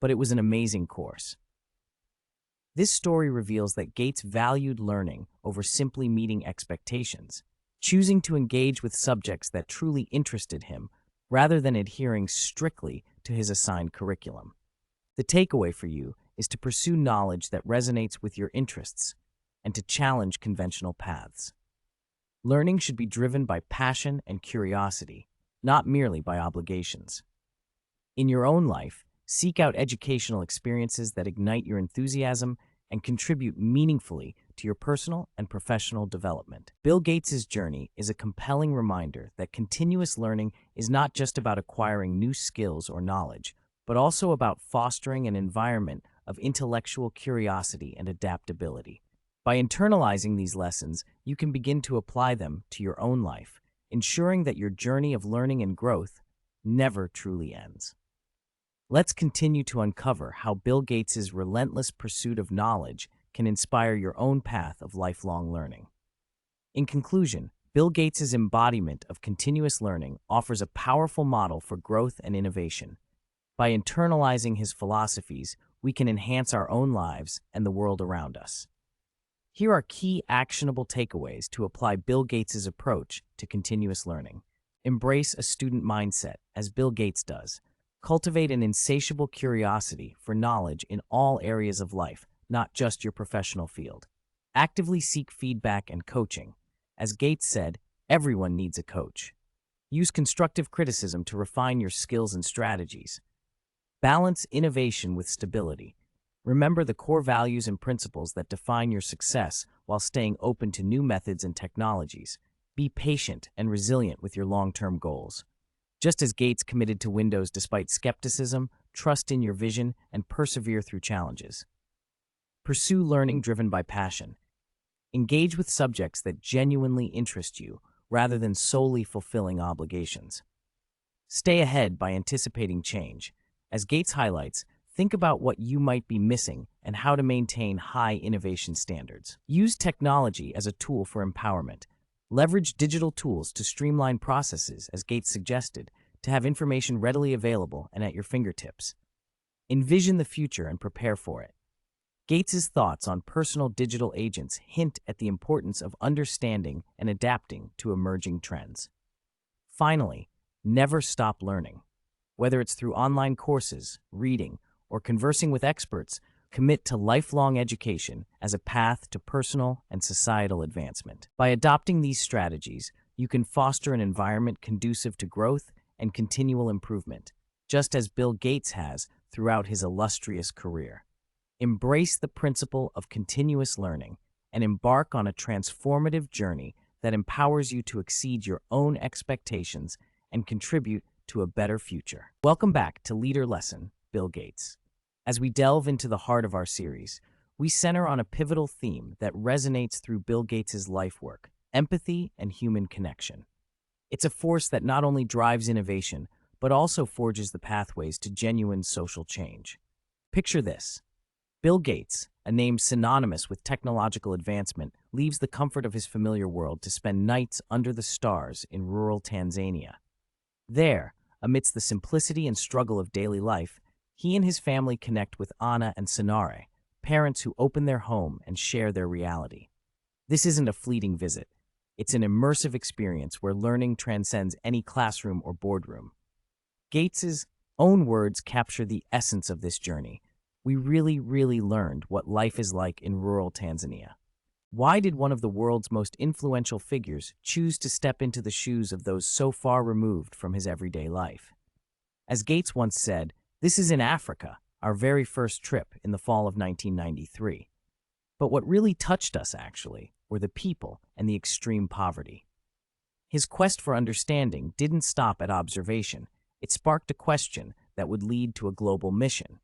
But it was an amazing course. This story reveals that Gates valued learning over simply meeting expectations, choosing to engage with subjects that truly interested him rather than adhering strictly to his assigned curriculum. The takeaway for you is to pursue knowledge that resonates with your interests and to challenge conventional paths. Learning should be driven by passion and curiosity, not merely by obligations. In your own life, seek out educational experiences that ignite your enthusiasm and contribute meaningfully to your personal and professional development. Bill Gates's journey is a compelling reminder that continuous learning is not just about acquiring new skills or knowledge, but also about fostering an environment of intellectual curiosity and adaptability. By internalizing these lessons, you can begin to apply them to your own life, ensuring that your journey of learning and growth never truly ends. Let's continue to uncover how Bill Gates's relentless pursuit of knowledge can inspire your own path of lifelong learning. In conclusion, Bill Gates's embodiment of continuous learning offers a powerful model for growth and innovation. By internalizing his philosophies, we can enhance our own lives and the world around us. Here are key actionable takeaways to apply Bill Gates's approach to continuous learning. Embrace a student mindset, as Bill Gates does. Cultivate an insatiable curiosity for knowledge in all areas of life, not just your professional field. Actively seek feedback and coaching. As Gates said, everyone needs a coach. Use constructive criticism to refine your skills and strategies. Balance innovation with stability. Remember the core values and principles that define your success while staying open to new methods and technologies. Be patient and resilient with your long-term goals. Just as Gates committed to Windows despite skepticism, trust in your vision and persevere through challenges. Pursue learning driven by passion. Engage with subjects that genuinely interest you rather than solely fulfilling obligations. Stay ahead by anticipating change. As Gates highlights, think about what you might be missing and how to maintain high innovation standards. Use technology as a tool for empowerment. Leverage digital tools to streamline processes, as Gates suggested, to have information readily available and at your fingertips. Envision the future and prepare for it. Gates's thoughts on personal digital agents hint at the importance of understanding and adapting to emerging trends. Finally, never stop learning. Whether it's through online courses, reading, or conversing with experts, commit to lifelong education as a path to personal and societal advancement. By adopting these strategies, you can foster an environment conducive to growth and continual improvement, just as Bill Gates has throughout his illustrious career. Embrace the principle of continuous learning and embark on a transformative journey that empowers you to exceed your own expectations and contribute to a better future. Welcome back to Leader Lesson, Bill Gates. As we delve into the heart of our series, we center on a pivotal theme that resonates through Bill Gates' life work: empathy and human connection. It's a force that not only drives innovation, but also forges the pathways to genuine social change. Picture this. Bill Gates, a name synonymous with technological advancement, leaves the comfort of his familiar world to spend nights under the stars in rural Tanzania. There, amidst the simplicity and struggle of daily life, he and his family connect with Anna and Sonare, parents who open their home and share their reality. This isn't a fleeting visit. It's an immersive experience where learning transcends any classroom or boardroom. Gates's own words capture the essence of this journey. We really learned what life is like in rural Tanzania. Why did one of the world's most influential figures choose to step into the shoes of those so far removed from his everyday life? As Gates once said, "This is in Africa, our very first trip in the fall of 1993. But what really touched us, actually, were the people and the extreme poverty. His quest for understanding didn't stop at observation. It sparked a question that would lead to a global mission.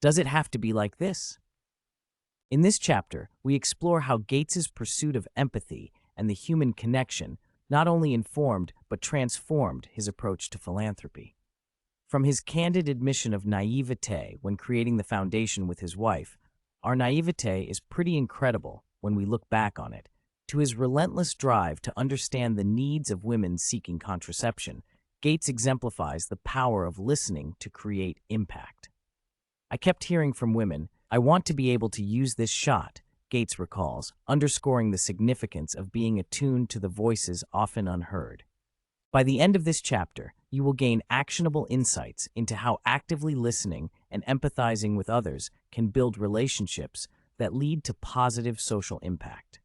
Does it have to be like this? In this chapter, we explore how Gates's pursuit of empathy and the human connection not only informed but transformed his approach to philanthropy. From his candid admission of naivete when creating the foundation with his wife, our naivete is pretty incredible when we look back on it, to his relentless drive to understand the needs of women seeking contraception, Gates exemplifies the power of listening to create impact. "I kept hearing from women, 'I want to be able to use this shot,'" Gates recalls, underscoring the significance of being attuned to the voices often unheard. By the end of this chapter, you will gain actionable insights into how actively listening and empathizing with others can build relationships that lead to positive social impact.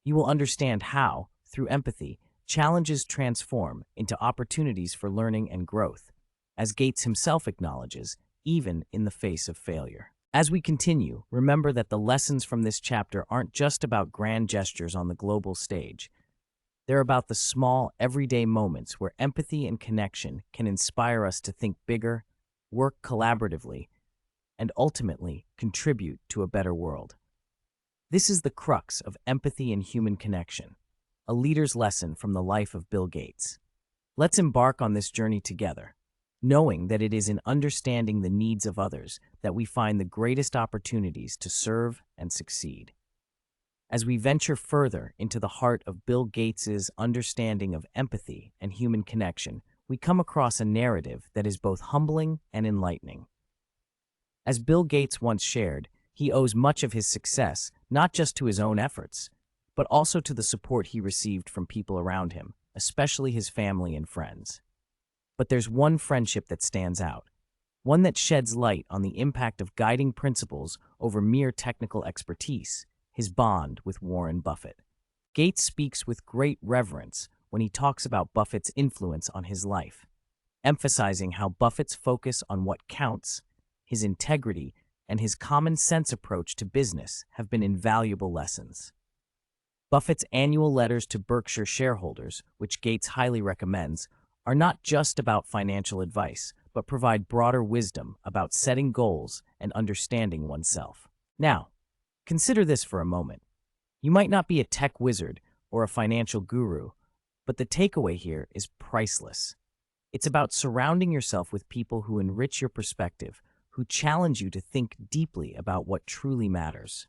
You will understand how, through empathy, challenges transform into opportunities for learning and growth, as Gates himself acknowledges, even in the face of failure. As we continue, remember that the lessons from this chapter aren't just about grand gestures on the global stage. They're about the small, everyday moments where empathy and connection can inspire us to think bigger, work collaboratively, and ultimately contribute to a better world. This is the crux of empathy and human connection, a leader's lesson from the life of Bill Gates. Let's embark on this journey together, knowing that it is in understanding the needs of others that we find the greatest opportunities to serve and succeed. As we venture further into the heart of Bill Gates's understanding of empathy and human connection, we come across a narrative that is both humbling and enlightening. As Bill Gates once shared, he owes much of his success not just to his own efforts, but also to the support he received from people around him, especially his family and friends. But there's one friendship that stands out, one that sheds light on the impact of guiding principles over mere technical expertise: his bond with Warren Buffett. Gates speaks with great reverence when he talks about Buffett's influence on his life, emphasizing how Buffett's focus on what counts, his integrity, and his common-sense approach to business have been invaluable lessons. Buffett's annual letters to Berkshire shareholders, which Gates highly recommends, are not just about financial advice, but provide broader wisdom about setting goals and understanding oneself. Now, consider this for a moment. You might not be a tech wizard or a financial guru, but the takeaway here is priceless. It's about surrounding yourself with people who enrich your perspective, who challenge you to think deeply about what truly matters.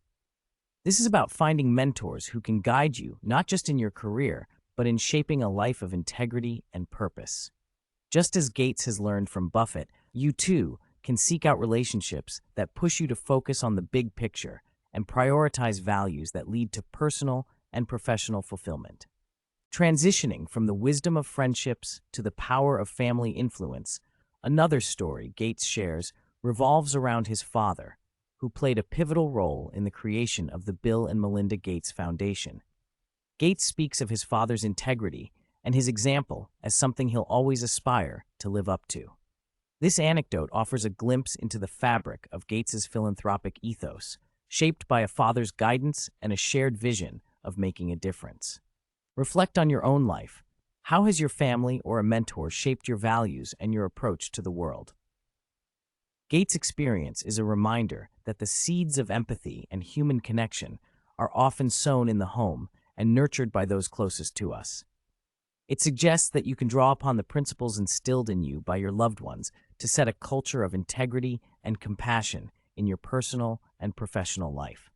This is about finding mentors who can guide you not just in your career, but in shaping a life of integrity and purpose. Just as Gates has learned from Buffett, you too can seek out relationships that push you to focus on the big picture and prioritize values that lead to personal and professional fulfillment. Transitioning from the wisdom of friendships to the power of family influence, another story Gates shares revolves around his father, who played a pivotal role in the creation of the Bill and Melinda Gates Foundation. Gates speaks of his father's integrity and his example as something he'll always aspire to live up to. This anecdote offers a glimpse into the fabric of Gates's philanthropic ethos, shaped by a father's guidance and a shared vision of making a difference. Reflect on your own life. How has your family or a mentor shaped your values and your approach to the world? Gates' experience is a reminder that the seeds of empathy and human connection are often sown in the home and nurtured by those closest to us. It suggests that you can draw upon the principles instilled in you by your loved ones to set a culture of integrity and compassion in your personal and professional life.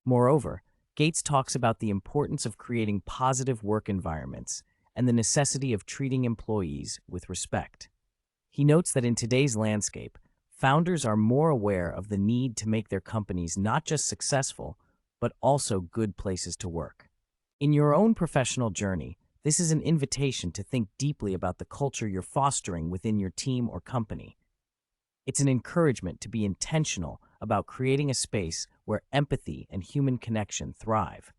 Moreover, Gates talks about the importance of creating positive work environments and the necessity of treating employees with respect. He notes that in today's landscape, founders are more aware of the need to make their companies not just successful, but also good places to work. In your own professional journey, this is an invitation to think deeply about the culture you're fostering within your team or company. It's an encouragement to be intentional about creating a space where empathy and human connection thrive.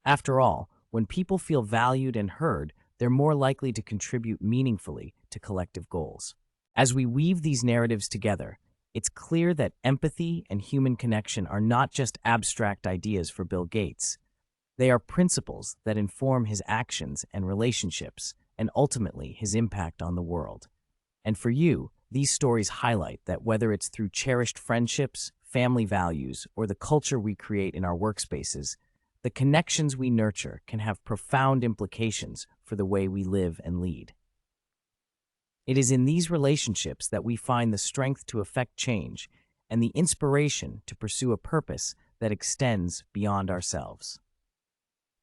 After all, when people feel valued and heard, they're more likely to contribute meaningfully to collective goals. As we weave these narratives together, it's clear that empathy and human connection are not just abstract ideas for Bill Gates. They are principles that inform his actions and relationships, and ultimately his impact on the world. And for you, these stories highlight that whether it's through cherished friendships, family values, or the culture we create in our workspaces, the connections we nurture can have profound implications for the way we live and lead. It is in these relationships that we find the strength to effect change and the inspiration to pursue a purpose that extends beyond ourselves.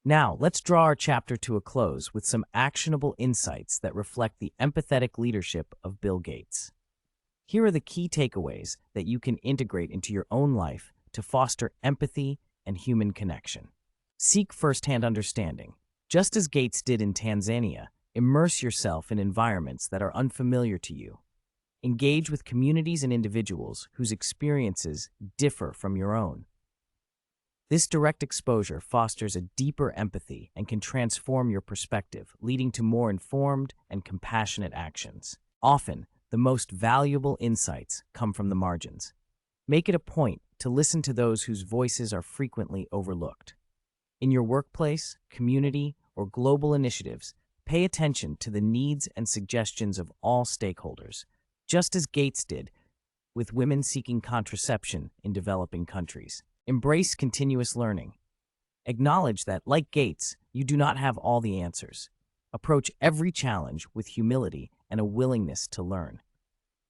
Now, let's draw our chapter to a close with some actionable insights that reflect the empathetic leadership of Bill Gates. Here are the key takeaways that you can integrate into your own life to foster empathy and human connection. Seek firsthand understanding. Just as Gates did in Tanzania, immerse yourself in environments that are unfamiliar to you. Engage with communities and individuals whose experiences differ from your own. This direct exposure fosters a deeper empathy and can transform your perspective, leading to more informed and compassionate actions. Often, the most valuable insights come from the margins. Make it a point to listen to those whose voices are frequently overlooked. In your workplace, community, or global initiatives, pay attention to the needs and suggestions of all stakeholders, just as Gates did with women seeking contraception in developing countries. Embrace continuous learning. Acknowledge that, like Gates, you do not have all the answers. Approach every challenge with humility and a willingness to learn.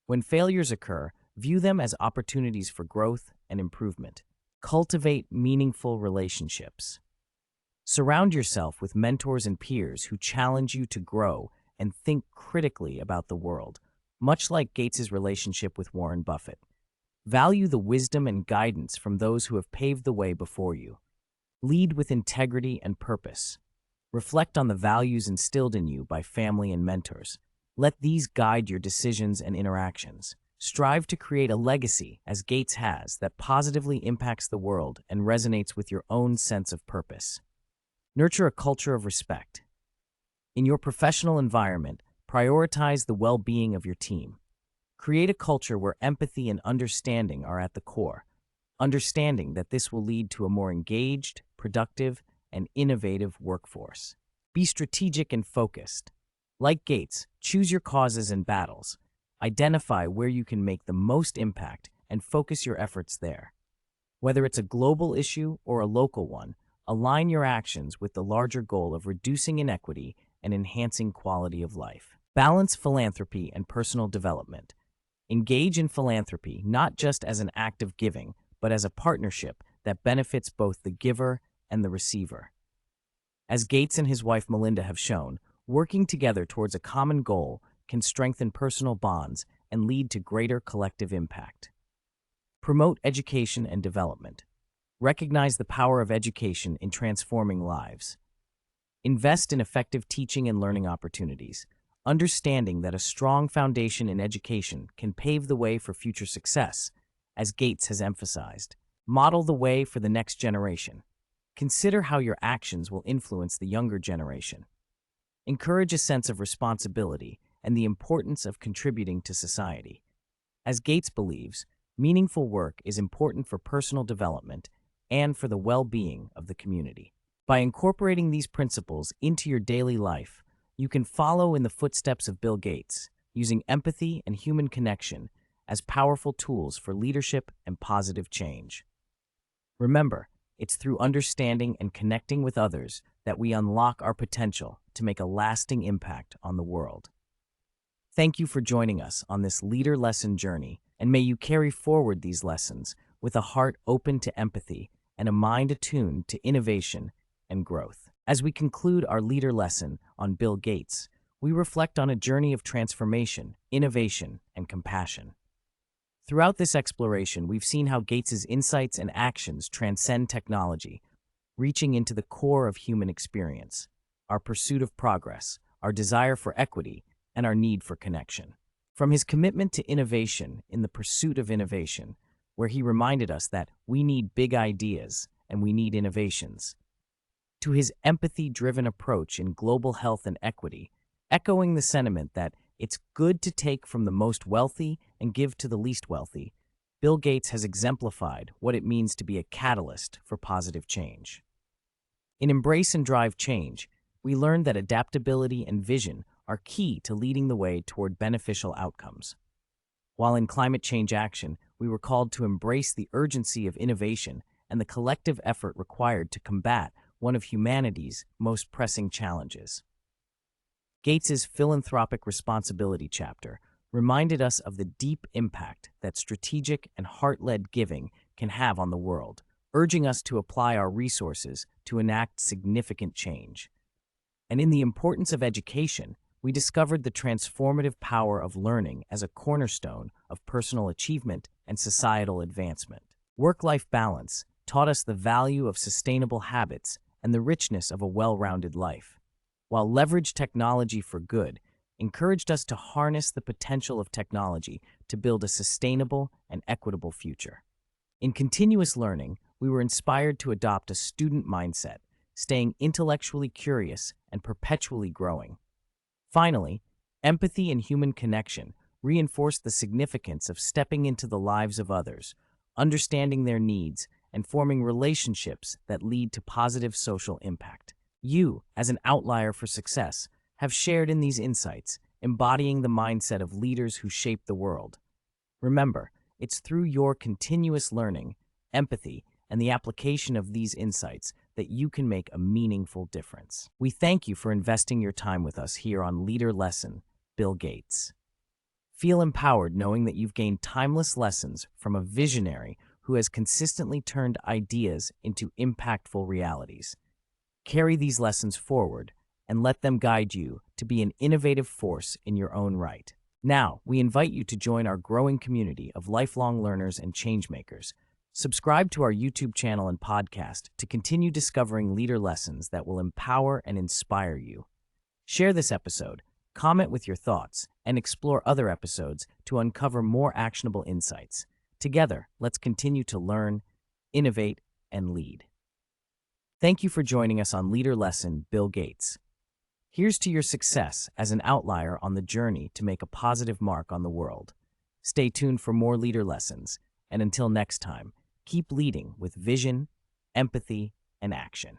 When failures occur, view them as opportunities for growth and improvement. Cultivate meaningful relationships. Surround yourself with mentors and peers who challenge you to grow and think critically about the world, much like Gates's relationship with Warren Buffett. Value the wisdom and guidance from those who have paved the way before you. Lead with integrity and purpose. Reflect on the values instilled in you by family and mentors. Let these guide your decisions and interactions. Strive to create a legacy, as Gates has, that positively impacts the world and resonates with your own sense of purpose. Nurture a culture of respect. In your professional environment, prioritize the well-being of your team. Create a culture where empathy and understanding are at the core, understanding that this will lead to a more engaged, productive, and innovative workforce. Be strategic and focused. Like Gates, choose your causes and battles. Identify where you can make the most impact and focus your efforts there. Whether it's a global issue or a local one, align your actions with the larger goal of reducing inequity and enhancing quality of life. Balance philanthropy and personal development. Engage in philanthropy not just as an act of giving, but as a partnership that benefits both the giver and the receiver. As Gates and his wife Melinda have shown, working together towards a common goal can strengthen personal bonds and lead to greater collective impact. Promote education and development. Recognize the power of education in transforming lives. Invest in effective teaching and learning opportunities, understanding that a strong foundation in education can pave the way for future success, as Gates has emphasized. Model the way for the next generation. Consider how your actions will influence the younger generation. Encourage a sense of responsibility and the importance of contributing to society. As Gates believes, meaningful work is important for personal development and for the well-being of the community. By incorporating these principles into your daily life, you can follow in the footsteps of Bill Gates, using empathy and human connection as powerful tools for leadership and positive change. Remember, it's through understanding and connecting with others that we unlock our potential to make a lasting impact on the world. Thank you for joining us on this leader lesson journey, and may you carry forward these lessons with a heart open to empathy and a mind attuned to innovation and growth. As we conclude our leader lesson on Bill Gates, we reflect on a journey of transformation, innovation, and compassion. Throughout this exploration, we've seen how Gates's insights and actions transcend technology, reaching into the core of human experience, our pursuit of progress, our desire for equity, and our need for connection. From his commitment to innovation in the pursuit of innovation, where he reminded us that we need big ideas and we need innovations, to his empathy-driven approach in global health and equity, echoing the sentiment that it's good to take from the most wealthy and give to the least wealthy, Bill Gates has exemplified what it means to be a catalyst for positive change. In Embrace and Drive Change, we learned that adaptability and vision are key to leading the way toward beneficial outcomes. While in Climate Change Action, we were called to embrace the urgency of innovation and the collective effort required to combat one of humanity's most pressing challenges. Gates's philanthropic responsibility chapter reminded us of the deep impact that strategic and heart-led giving can have on the world, urging us to apply our resources to enact significant change. And in the importance of education, we discovered the transformative power of learning as a cornerstone of personal achievement and societal advancement. Work-life balance taught us the value of sustainable habits and the richness of a well-rounded life, while leveraged technology for good encouraged us to harness the potential of technology to build a sustainable and equitable future. In continuous learning, we were inspired to adopt a student mindset, staying intellectually curious and perpetually growing. Finally, empathy and human connection reinforced the significance of stepping into the lives of others, understanding their needs, and forming relationships that lead to positive social impact. You, as an outlier for success, have shared in these insights, embodying the mindset of leaders who shape the world. Remember, it's through your continuous learning, empathy, and the application of these insights that you can make a meaningful difference. We thank you for investing your time with us here on Leader Lesson, Bill Gates. Feel empowered knowing that you've gained timeless lessons from a visionary who has consistently turned ideas into impactful realities. Carry these lessons forward and let them guide you to be an innovative force in your own right. Now, we invite you to join our growing community of lifelong learners and changemakers. Subscribe to our YouTube channel and podcast to continue discovering leader lessons that will empower and inspire you. Share this episode, comment with your thoughts, and explore other episodes to uncover more actionable insights. Together, let's continue to learn, innovate, and lead. Thank you for joining us on Leader Lesson, Bill Gates. Here's to your success as an outlier on the journey to make a positive mark on the world. Stay tuned for more leader lessons, and until next time, keep leading with vision, empathy, and action.